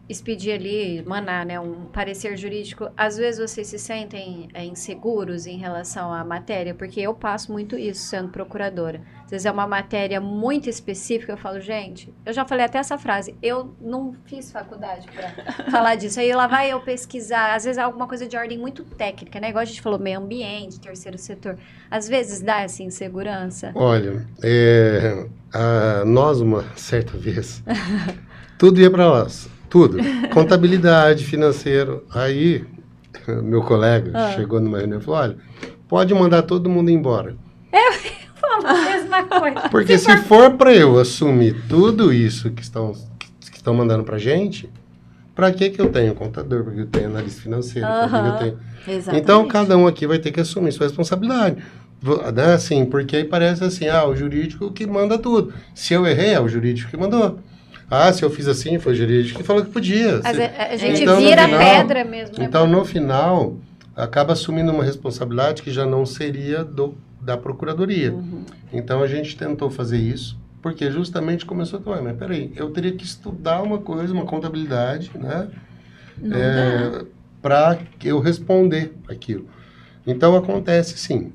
expedir ali, manar, né, um parecer jurídico, às vezes vocês se sentem inseguros em relação à matéria? Porque eu passo muito isso sendo procuradora. Às vezes é uma matéria muito específica, eu falo, gente, eu já falei até essa frase, eu não fiz faculdade para falar disso. Aí lá vai eu pesquisar, às vezes é alguma coisa de ordem muito técnica, né? Igual a gente falou, meio ambiente, terceiro setor. Às vezes dá essa insegurança. Olha, nós uma certa vez, tudo ia para nós, tudo. Contabilidade, financeiro. Aí, meu colega chegou numa reunião e falou, olha, pode mandar todo mundo embora. Fala a mesma coisa. Porque se for para eu assumir tudo isso que estão mandando para gente, para que eu tenho contador, porque eu tenho analista financeiro, porque eu tenho... Exatamente. Então, cada um aqui vai ter que assumir sua responsabilidade. Né? Assim, porque aí parece assim, o jurídico que manda tudo. Se eu errei, é o jurídico que mandou. Se eu fiz assim, foi o jurídico que falou que podia. A gente Então, vira no final, pedra mesmo. Né? Então, no final, acaba assumindo uma responsabilidade que já não seria da procuradoria. Então, a gente tentou fazer isso, porque justamente começou a falar, mas peraí, eu teria que estudar uma coisa, uma contabilidade, né? Para eu responder aquilo. Então, acontece sim.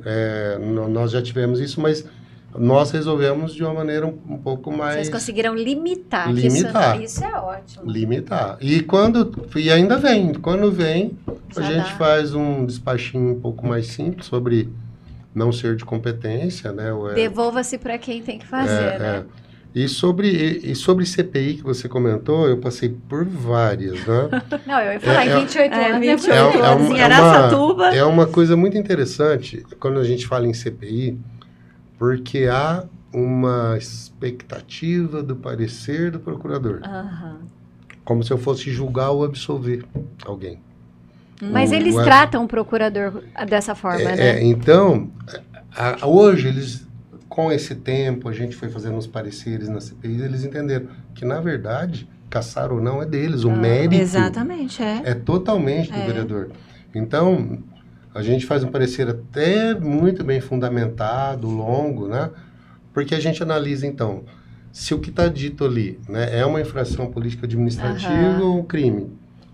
Nós já tivemos isso, mas nós resolvemos de uma maneira um pouco mais... Vocês conseguiram limitar. Limitar. Isso é ótimo. Limitar. E ainda vem. Quando vem, a gente faz um despachinho um pouco mais simples sobre não ser de competência, né? Devolva-se para quem tem que fazer, né? E sobre CPI que você comentou, eu passei por várias, né? Não, eu ia falar em 28 anos. 28 anos em Araçatuba. É uma coisa muito interessante quando a gente fala em CPI, porque há uma expectativa do parecer do procurador. Como se eu fosse julgar ou absolver alguém. Mas eles tratam o procurador dessa forma, né? Então, hoje eles... Com esse tempo, a gente foi fazendo os pareceres na CPI, eles entenderam que, na verdade, caçar ou não é deles, o mérito exatamente, é totalmente do vereador. Então, a gente faz um parecer até muito bem fundamentado, longo, né? Porque a gente analisa, então, se o que está dito ali, né, é uma infração política administrativa ou um crime.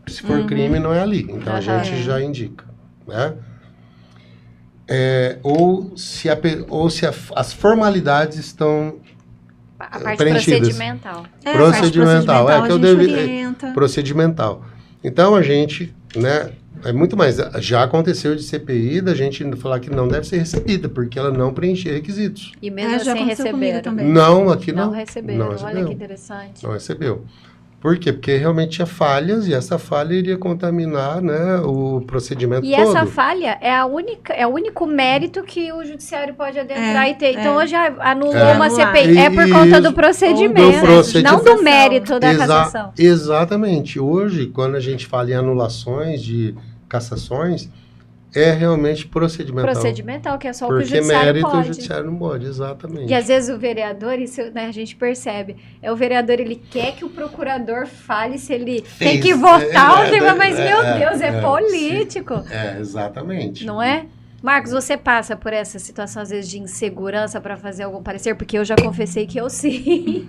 Se for crime, não é ali. Então, a gente já indica, né? Ou se as formalidades estão a parte preenchidas. procedimental. Procedimental. Então a gente, né, é muito mais. Já aconteceu de CPI da gente falar que não deve ser recebida, porque ela não preenchia requisitos. E mesmo já assim receberam. Também. Não, aqui não. Não receberam. Não Olha que interessante. Não recebeu. Por quê? Porque realmente tinha falhas e essa falha iria contaminar, né, o procedimento todo. E essa falha é o único mérito que o judiciário pode adentrar e ter. Então, hoje anulou uma CPI. É por conta do procedimento, não do mérito da cassação. Exatamente. Hoje, quando a gente fala em anulações de cassações, é realmente procedimental. Procedimental, que é só o que o Porque judiciário mérito pode. o judiciário não pode, exatamente. E às vezes o vereador, isso, né, a gente percebe, o vereador, ele quer que o procurador fale se ele tem que votar ou tem, mas meu Deus, é político. Exatamente. Não é? Marcos, você passa por essa situação, às vezes, de insegurança para fazer algum parecer? Porque eu já confessei que eu sim.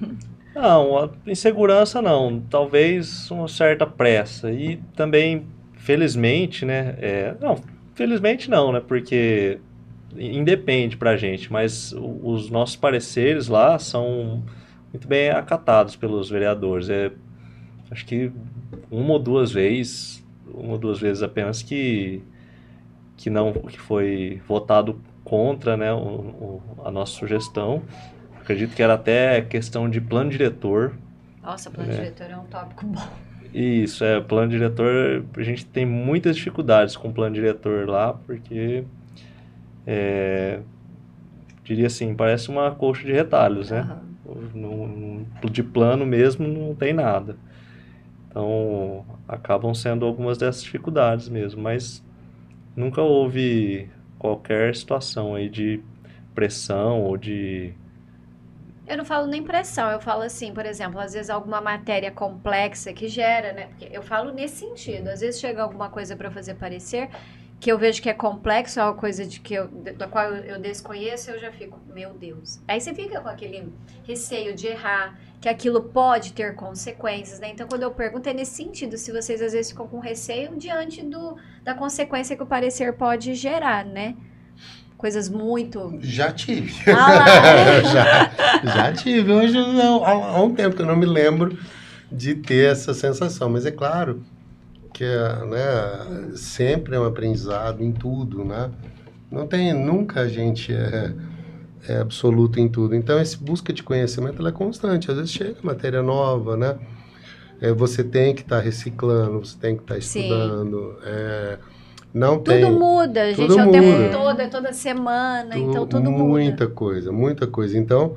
Não, insegurança não. Talvez uma certa pressa. E também, felizmente, né? Felizmente não, né? Porque independe pra gente, mas os nossos pareceres lá são muito bem acatados pelos vereadores. Acho que uma ou duas vezes apenas que foi votado contra, né, a nossa sugestão. Acredito que era até questão de plano diretor. Nossa, plano diretor é um tópico bom. Isso, plano diretor, a gente tem muitas dificuldades com o plano diretor lá, porque, diria assim, parece uma coxa de retalhos, né? De plano mesmo não tem nada. Então, acabam sendo algumas dessas dificuldades mesmo, mas nunca houve qualquer situação aí de pressão ou de... Eu não falo nem pressão, eu falo assim, por exemplo, às vezes alguma matéria complexa que gera, né? Porque eu falo nesse sentido, às vezes chega alguma coisa para fazer parecer que eu vejo que é complexo, é uma coisa da qual eu desconheço, eu já fico, meu Deus. Aí você fica com aquele receio de errar, que aquilo pode ter consequências, né? Então, quando eu pergunto, é nesse sentido, se vocês às vezes ficam com receio diante da consequência que o parecer pode gerar, né? Coisas muito... Já tive. Ah lá. já tive. Hoje, há um tempo que eu não me lembro de ter essa sensação. Mas é claro que, né, sempre é um aprendizado em tudo, né? Nunca a gente é absoluto em tudo. Então, essa busca de conhecimento, ela é constante. Às vezes chega matéria nova, né? Você tem que estar reciclando, você tem que estar estudando. Não tem... Tudo muda, gente, Tudo é o muda. tempo todo, é toda semana, então tudo muda. Muita coisa. Então,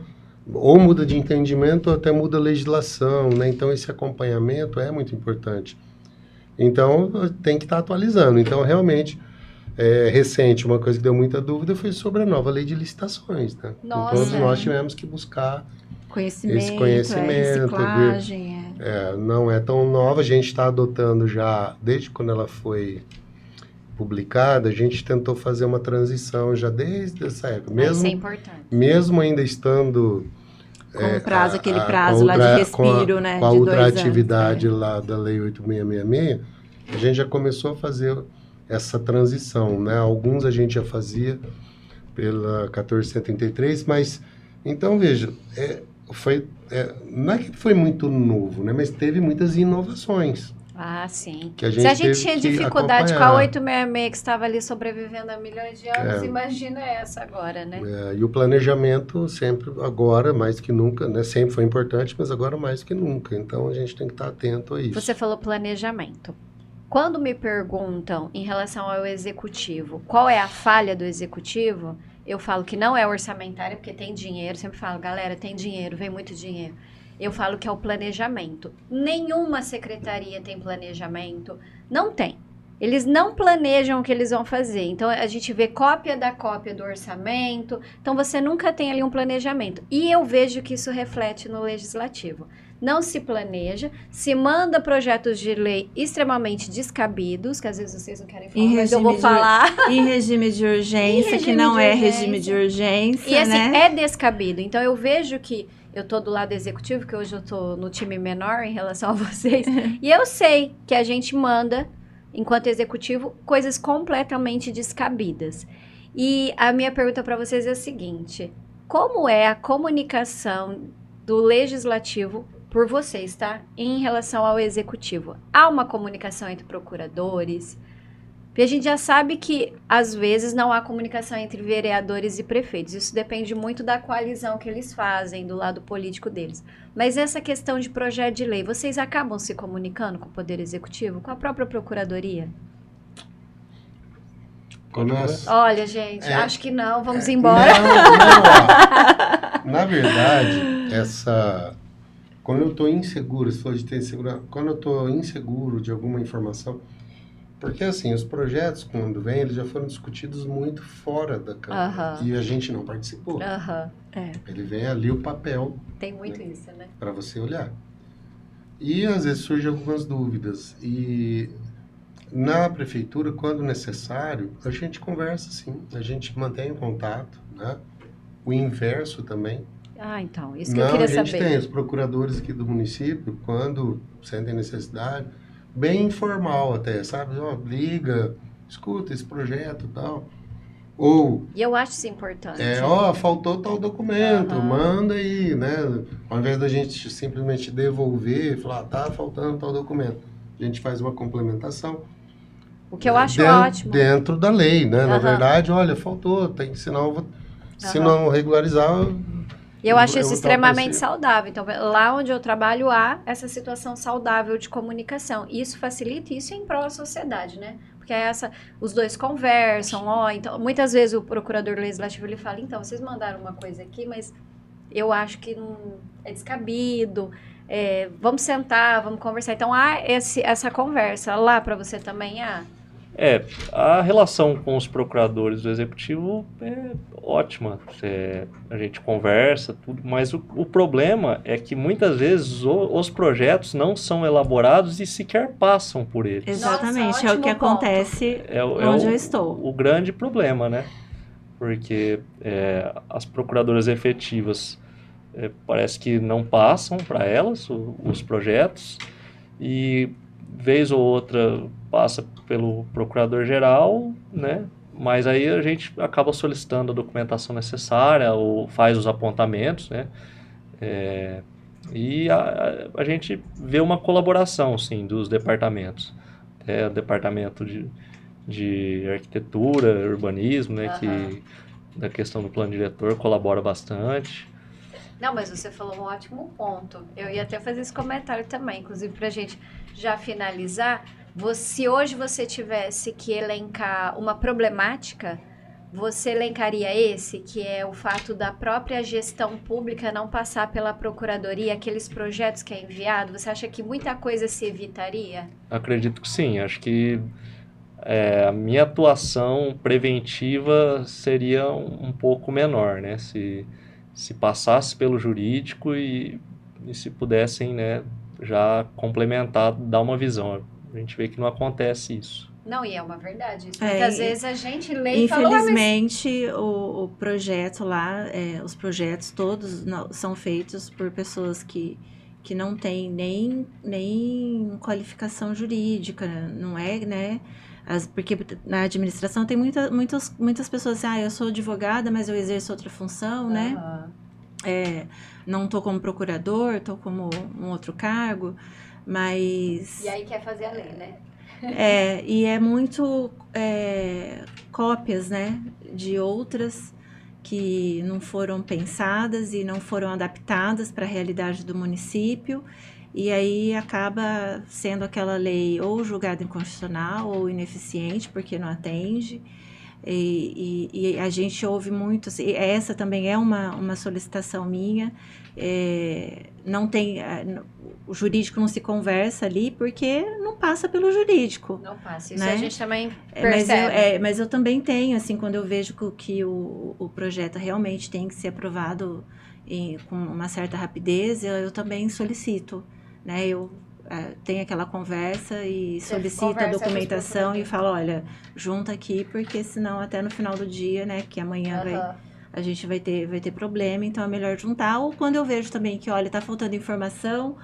ou muda de entendimento ou até muda a legislação, né? Então, esse acompanhamento é muito importante. Então, tem que estar atualizando. Então, realmente, recente, uma coisa que deu muita dúvida foi sobre a nova lei de licitações, né? Nossa. Todos nós tivemos que buscar esse conhecimento. Reciclagem. Não é tão nova, a gente está adotando já, desde quando ela foi publicada, a gente tentou fazer uma transição já desde essa época. Isso é importante. Mesmo ainda estando... Com o prazo, aquele prazo lá de respiro, né? Com a de 2 ultratividade anos, lá da Lei 8.666, a gente já começou a fazer essa transição, né? Alguns a gente já fazia pela 1473, mas... Então, veja, não é que foi muito novo, né? Mas teve muitas inovações. Ah, sim. Que a gente Se a gente tinha teve que dificuldade com a acompanhar. 866, que estava ali sobrevivendo há milhões de anos, imagina essa agora, né? E o planejamento sempre, agora, mais que nunca, né? Sempre foi importante, mas agora mais que nunca. Então, a gente tem que estar atento a isso. Você falou planejamento. Quando me perguntam em relação ao executivo, qual é a falha do executivo, eu falo que não é orçamentária, porque tem dinheiro. Sempre falo, galera, tem dinheiro, vem muito dinheiro. Eu falo que é o planejamento. Nenhuma secretaria tem planejamento. Não tem. Eles não planejam o que eles vão fazer. Então, a gente vê cópia da cópia do orçamento. Então, você nunca tem ali um planejamento. E eu vejo que isso reflete no legislativo. Não se planeja, se manda projetos de lei extremamente descabidos, que às vezes vocês não querem falar, mas eu vou falar. Em regime de urgência, que não é regime de urgência, e assim, né? é descabido. Então, eu vejo que eu tô do lado executivo, que hoje eu tô no time menor em relação a vocês, e eu sei que a gente manda, enquanto executivo, coisas completamente descabidas. E a minha pergunta para vocês é a seguinte: como é a comunicação do legislativo por vocês, tá? Em relação ao executivo? Há uma comunicação entre procuradores? Porque a gente já sabe que, às vezes, não há comunicação entre vereadores e prefeitos. Isso depende muito da coalizão que eles fazem, do lado político deles. Mas essa questão de projeto de lei, vocês acabam se comunicando com o Poder Executivo, com a própria Procuradoria? Olha, gente, acho que não. Vamos embora. Não. Na verdade, quando eu estou inseguro, se for de ter segurança, quando eu estou inseguro de alguma informação... Porque, assim, os projetos, quando vêm, eles já foram discutidos muito fora da Câmara. E a gente não participou. Ele vem ali o papel. Tem muito isso, né? Para você olhar. E, às vezes, surgem algumas dúvidas. E, na prefeitura, quando necessário, a gente conversa, sim. A gente mantém o contato, né? O inverso também. Então, isso que eu queria saber. A gente tem os procuradores aqui do município, quando sentem necessidade... Bem informal até, sabe? Liga, escuta esse projeto e tal. Ou... E eu acho isso importante. Faltou tal documento, manda aí, né? Ao invés da gente simplesmente devolver e falar, tá faltando tal documento. A gente faz uma complementação. O que eu acho ótimo. Dentro da lei, né? Na verdade, olha, faltou, senão se não regularizar... E eu acho isso extremamente saudável. Então, lá onde eu trabalho, há essa situação saudável de comunicação. Isso facilita, isso é em prol da sociedade, né? Porque os dois conversam, então, muitas vezes o procurador legislativo, ele fala, então, vocês mandaram uma coisa aqui, mas eu acho que não é descabido, vamos sentar, vamos conversar. Então, há essa conversa lá para você também, A relação com os procuradores do Executivo é ótima. A gente conversa, tudo, mas o problema é que muitas vezes os projetos não são elaborados e sequer passam por eles. Exatamente, Nossa, é o que ótimo ponto. acontece onde eu estou. O grande problema, né? Porque as procuradoras efetivas parece que não passam para elas os projetos e vez ou outra passa pelo procurador-geral, né? Mas aí a gente acaba solicitando a documentação necessária ou faz os apontamentos, né? E a gente vê uma colaboração, sim, dos departamentos. O departamento de arquitetura, urbanismo, né? Que da questão do plano diretor colabora bastante. Não, mas você falou um ótimo ponto. Eu ia até fazer esse comentário também, inclusive para a gente já finalizar. Se hoje você tivesse que elencar uma problemática, você elencaria esse, que é o fato da própria gestão pública não passar pela procuradoria, aqueles projetos que é enviado? Você acha que muita coisa se evitaria? Acredito que sim. Acho que a minha atuação preventiva seria um pouco menor, né? Se passasse pelo jurídico e se pudessem, né, já complementar, dar uma visão. A gente vê que não acontece isso. Não, e é uma verdade. Isso. Muitas vezes a gente lê e fala, infelizmente, o projeto lá, os projetos todos são feitos por pessoas que não têm nem qualificação jurídica, não é, né? Porque na administração tem muitas pessoas assim, eu sou advogada, mas eu exerço outra função, né? Não estou como procurador, estou como um outro cargo, mas... E aí quer fazer a lei, né? E é muito cópias, né? De outras que não foram pensadas e não foram adaptadas para a realidade do município. E aí acaba sendo aquela lei ou julgada inconstitucional ou ineficiente, porque não atende. E a gente ouve muito, essa também é uma solicitação minha, não tem, o jurídico não se conversa ali, porque não passa pelo jurídico. Não passa, isso né? A gente também percebe. Mas eu também tenho, assim, quando eu vejo que o projeto realmente tem que ser aprovado com uma certa rapidez, eu também solicito, né? Eu tenho aquela conversa e solicito a documentação e falo, olha, junta aqui, porque senão até no final do dia, né, que amanhã a gente vai ter problema, então é melhor juntar. Ou quando eu vejo também que, olha, tá faltando informação,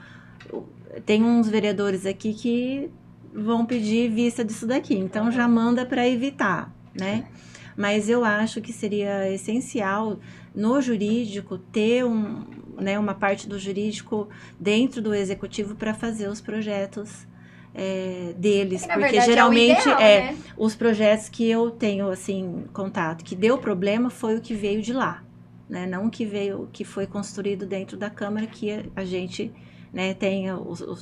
tem uns vereadores aqui que vão pedir vista disso daqui, então já manda para evitar, né? Mas eu acho que seria essencial no jurídico ter uma parte do jurídico dentro do executivo para fazer os projetos deles, porque verdade, geralmente ideal, né? os projetos que eu tenho assim contato que deu problema foi o que veio de lá, né? Não que foi construído dentro da Câmara, que a gente, né, tenha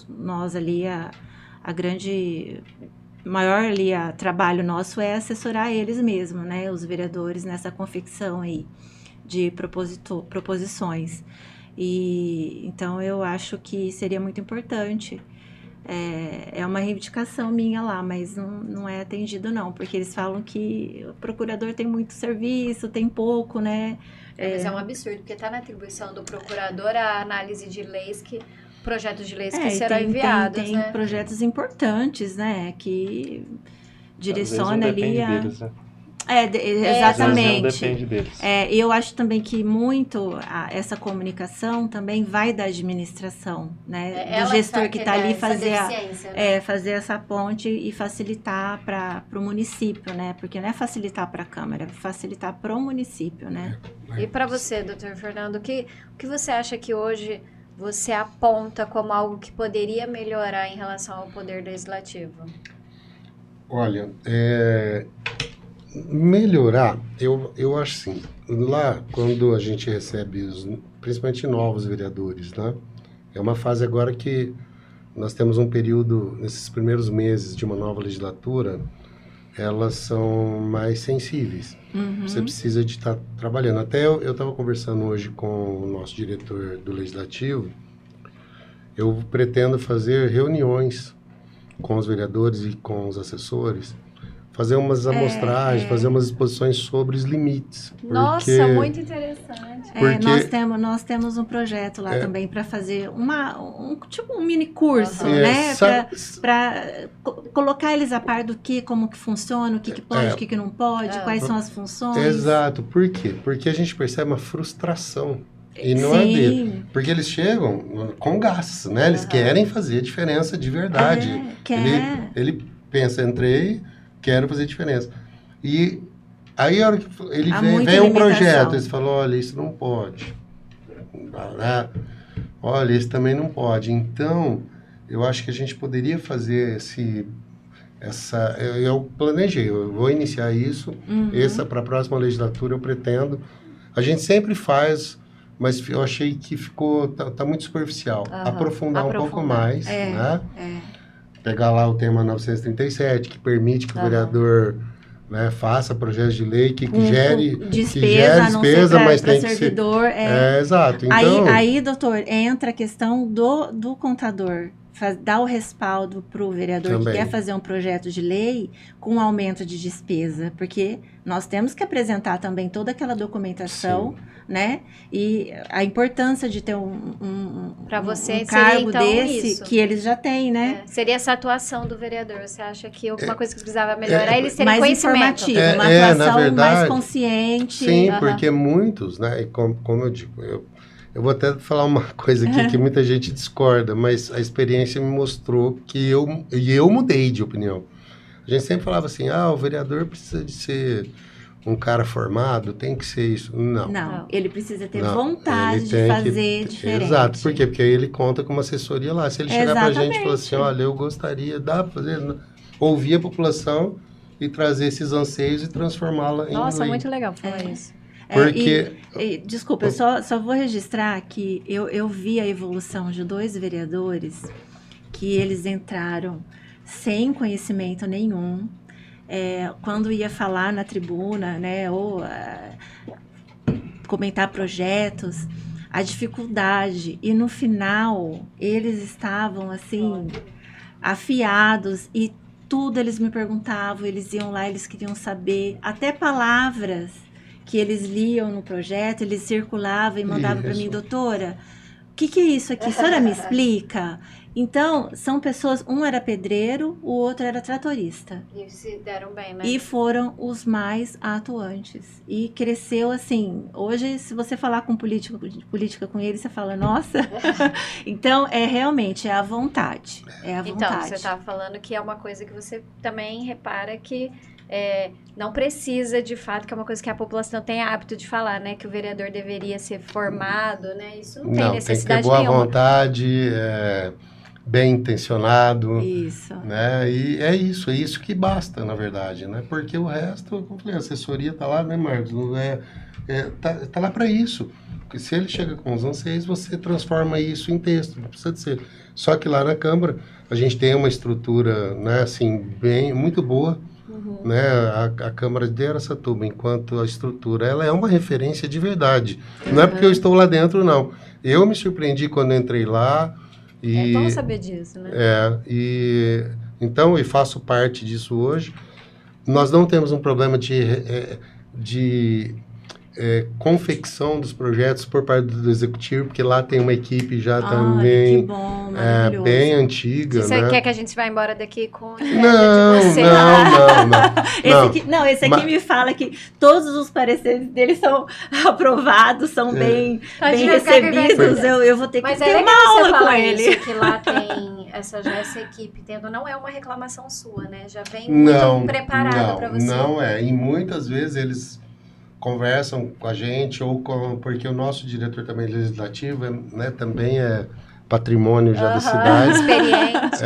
nós ali a grande maior ali trabalho nosso é assessorar eles mesmo, né, os vereadores nessa confecção aí de proposições. E então eu acho que seria muito importante. É uma reivindicação minha lá, mas não é atendido não, porque eles falam que o procurador tem muito serviço, tem pouco, né? Mas é um absurdo, porque está na atribuição do procurador a análise de leis projetos de leis que serão enviados, tem né? projetos importantes, né, que direciona ali deles, né? Exatamente. Às vezes não depende deles. Eu acho também que muito essa comunicação também vai da administração, né? Do gestor que está ali fazer essa ponte e facilitar para o município, né? Porque não é facilitar para a Câmara, é facilitar para o município, né? E para você, doutor Fernando, o que você acha que hoje você aponta como algo que poderia melhorar em relação ao poder legislativo? Olha, melhorar, eu acho assim, lá quando a gente recebe principalmente novos vereadores, né? É uma fase agora que nós temos um período, nesses primeiros meses de uma nova legislatura, elas são mais sensíveis. Você precisa de estar trabalhando. Até eu estava conversando hoje com o nosso diretor do Legislativo, eu pretendo fazer reuniões com os vereadores e com os assessores fazer umas amostragens, fazer umas exposições sobre os limites. Nossa, porque- muito interessante. Porque- Nós temos um projeto lá também para fazer tipo um mini curso, Aham. né? sabe- Para colocar eles a par do como que funciona, o que pode, o que não pode, quais são as funções. Exato. Por quê? Porque a gente percebe uma frustração. E não é dele. Sim, Porque eles chegam com gás, né? Eles querem fazer diferença de verdade. quer. Ele pensa, entrei, quero fazer diferença. E aí, a hora que ele Há vem muita um limitação. projeto, eles falam, olha, isso não pode. Né? Olha, isso também não pode. Então, eu acho que a gente poderia fazer eu planejei, eu vou iniciar isso. Essa, para a próxima legislatura, eu pretendo. A gente sempre faz, mas eu achei que tá muito superficial. Aham. Aprofundar um pouco Aprofundar. mais, né? Pegar lá o tema 937, que permite que o Aham. vereador, né, faça projetos de lei que Com gere despesa, a não ser mas para tem que ser... servidor. exato. Então, Aí, doutor, entra a questão do contador. Dar o respaldo para o vereador Também. que quer fazer um projeto de lei com aumento de despesa, porque nós temos que apresentar também toda aquela documentação, né? E a importância de ter Para você um seria, cargo então, desse isso. que eles já têm, né? Seria essa atuação do vereador. Você acha que alguma coisa que precisava melhorar, eles terem Mais conhecimento? informativa, uma na atuação mais verdade, consciente. sim, Aham. porque muitos, né, e como eu digo, eu vou até falar uma coisa aqui que muita gente discorda, mas a experiência me mostrou que eu mudei de opinião. A gente sempre falava assim, o vereador precisa de ser um cara formado, tem que ser isso. Não. Não, ele precisa ter Não, vontade ele de tem fazer diferente. Exato, por quê? Porque aí ele conta com uma assessoria lá. Se ele chegar pra gente e falar assim, olha, eu gostaria, dá pra fazer, ouvir a população e trazer esses anseios e transformá-la em Nossa, lei. muito legal falar isso. Porque... Desculpa, eu só vou registrar que eu vi a evolução de 2 vereadores que eles entraram sem conhecimento nenhum. Quando ia falar na tribuna, né, ou comentar projetos, a dificuldade. E no final, eles estavam, assim, afiados e tudo eles me perguntavam, eles iam lá, eles queriam saber, até palavras que eles liam no projeto, eles circulavam e mandavam para mim, doutora, o que é isso aqui? A senhora me explica? Então, são pessoas, um era pedreiro, o outro era tratorista. E se deram bem, né? E foram os mais atuantes. E cresceu assim. Hoje, se você falar com política com ele, você fala, nossa. Então, realmente, é a vontade. É a vontade. Então, você estava falando que é uma coisa que você também repara que não precisa, de fato, que é uma coisa que a população tem hábito de falar, né? Que o vereador deveria ser formado, né? Isso não tem necessidade tem que ter boa nenhuma. vontade, bem intencionado. Isso. Né? E é isso que basta, na verdade, né? Porque o resto, como eu falei, a assessoria tá lá, né, Marcos? Tá lá para isso. Porque se ele chega com os anseios, você transforma isso em texto, não precisa de ser. Só que lá na Câmara, a gente tem uma estrutura, né, assim, muito boa, né? A Câmara de Araçatuba, enquanto a estrutura, ela é uma referência de verdade. Não é porque eu estou lá dentro, não. Eu me surpreendi quando entrei lá. É bom saber disso, né? Então, eu faço parte disso hoje. Nós não temos um problema de confecção dos projetos por parte do Executivo, porque lá tem uma equipe já também que bom, maravilhoso. bem antiga. Você né? quer que a gente vá embora daqui com Não, de você? não. Esse aqui me fala que todos os pareceres dele são aprovados, são bem recebidos. Eu vou ter que Mas ter legal uma você aula com falar ele. isso, que lá tem essa equipe tendo, não é uma reclamação sua, né? Já vem Não, muito preparado para você. Não é. E muitas vezes eles conversam com a gente, porque o nosso diretor também legislativo, né, também é patrimônio já da cidade. Experiente.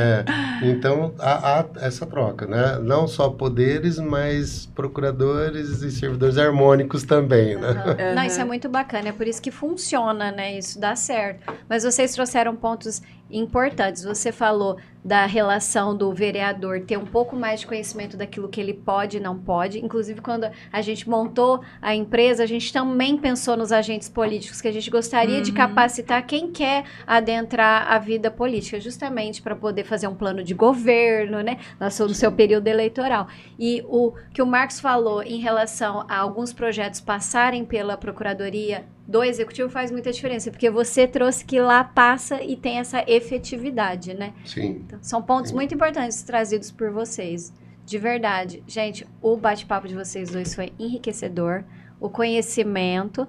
Então, há essa troca, né? Não só poderes, mas procuradores e servidores harmônicos também, né? Não, isso é muito bacana, é por isso que funciona, né? Isso dá certo. Mas vocês trouxeram pontos importantes. Você falou da relação do vereador ter um pouco mais de conhecimento daquilo que ele pode e não pode. Inclusive, quando a gente montou a empresa, a gente também pensou nos agentes políticos, que a gente gostaria de capacitar quem quer adentrar a vida política, justamente para poder fazer um plano de governo, né, no seu período eleitoral. E o que o Marcos falou em relação a alguns projetos passarem pela Procuradoria do Executivo faz muita diferença, porque você trouxe que lá passa e tem essa efetividade, né? Sim. Então, são pontos Sim. muito importantes trazidos por vocês. De verdade. Gente, o bate-papo de vocês dois foi enriquecedor. O conhecimento.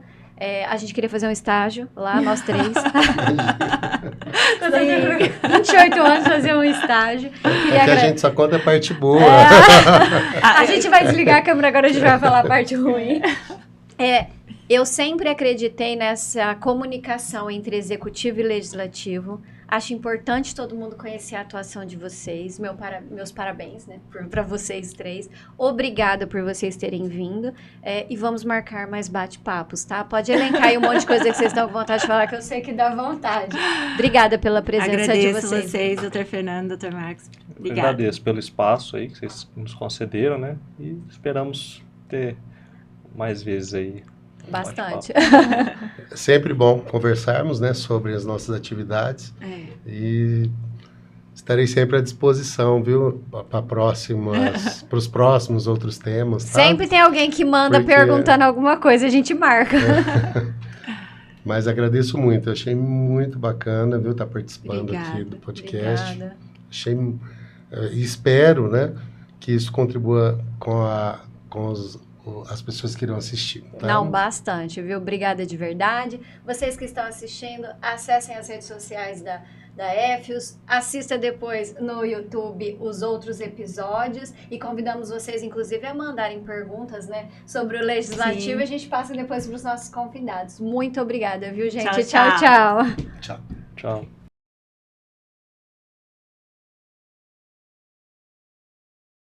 A gente queria fazer um estágio lá, nós três. Sim, 28 anos fazer um estágio. É que a gente só conta a parte boa. A gente vai desligar a câmera agora, a gente vai falar a parte ruim. Eu sempre acreditei nessa comunicação entre executivo e legislativo. Acho importante todo mundo conhecer a atuação de vocês. Meus parabéns, né, para vocês três. Obrigada por vocês terem vindo. E vamos marcar mais bate-papos, tá? Pode elencar aí um monte de coisa que vocês estão com vontade de falar, que eu sei que dá vontade. Obrigada pela presença Agradeço de vocês. Dr. Fernando, Dr. Marcos. Eu Obrigada. agradeço pelo espaço aí que vocês nos concederam, né? E esperamos ter mais vezes aí. Bastante. É sempre bom conversarmos, né, sobre as nossas atividades. E estarei sempre à disposição, viu, para os próximos outros temas. Tá? Sempre tem alguém que manda perguntando alguma coisa, a gente marca. Mas agradeço muito, achei muito bacana, viu, estar participando Obrigada, aqui do podcast. Obrigada. Achei, e espero, né, que isso contribua com as pessoas que irão assistir. Tá? Não, bastante, viu? Obrigada de verdade. Vocês que estão assistindo, acessem as redes sociais da EFIOS, assista depois no YouTube os outros episódios e convidamos vocês, inclusive, a mandarem perguntas, né, sobre o Legislativo. Sim. E a gente passa depois para os nossos convidados. Muito obrigada, viu, gente? Tchau, tchau. Tchau, tchau. Tchau. Tchau.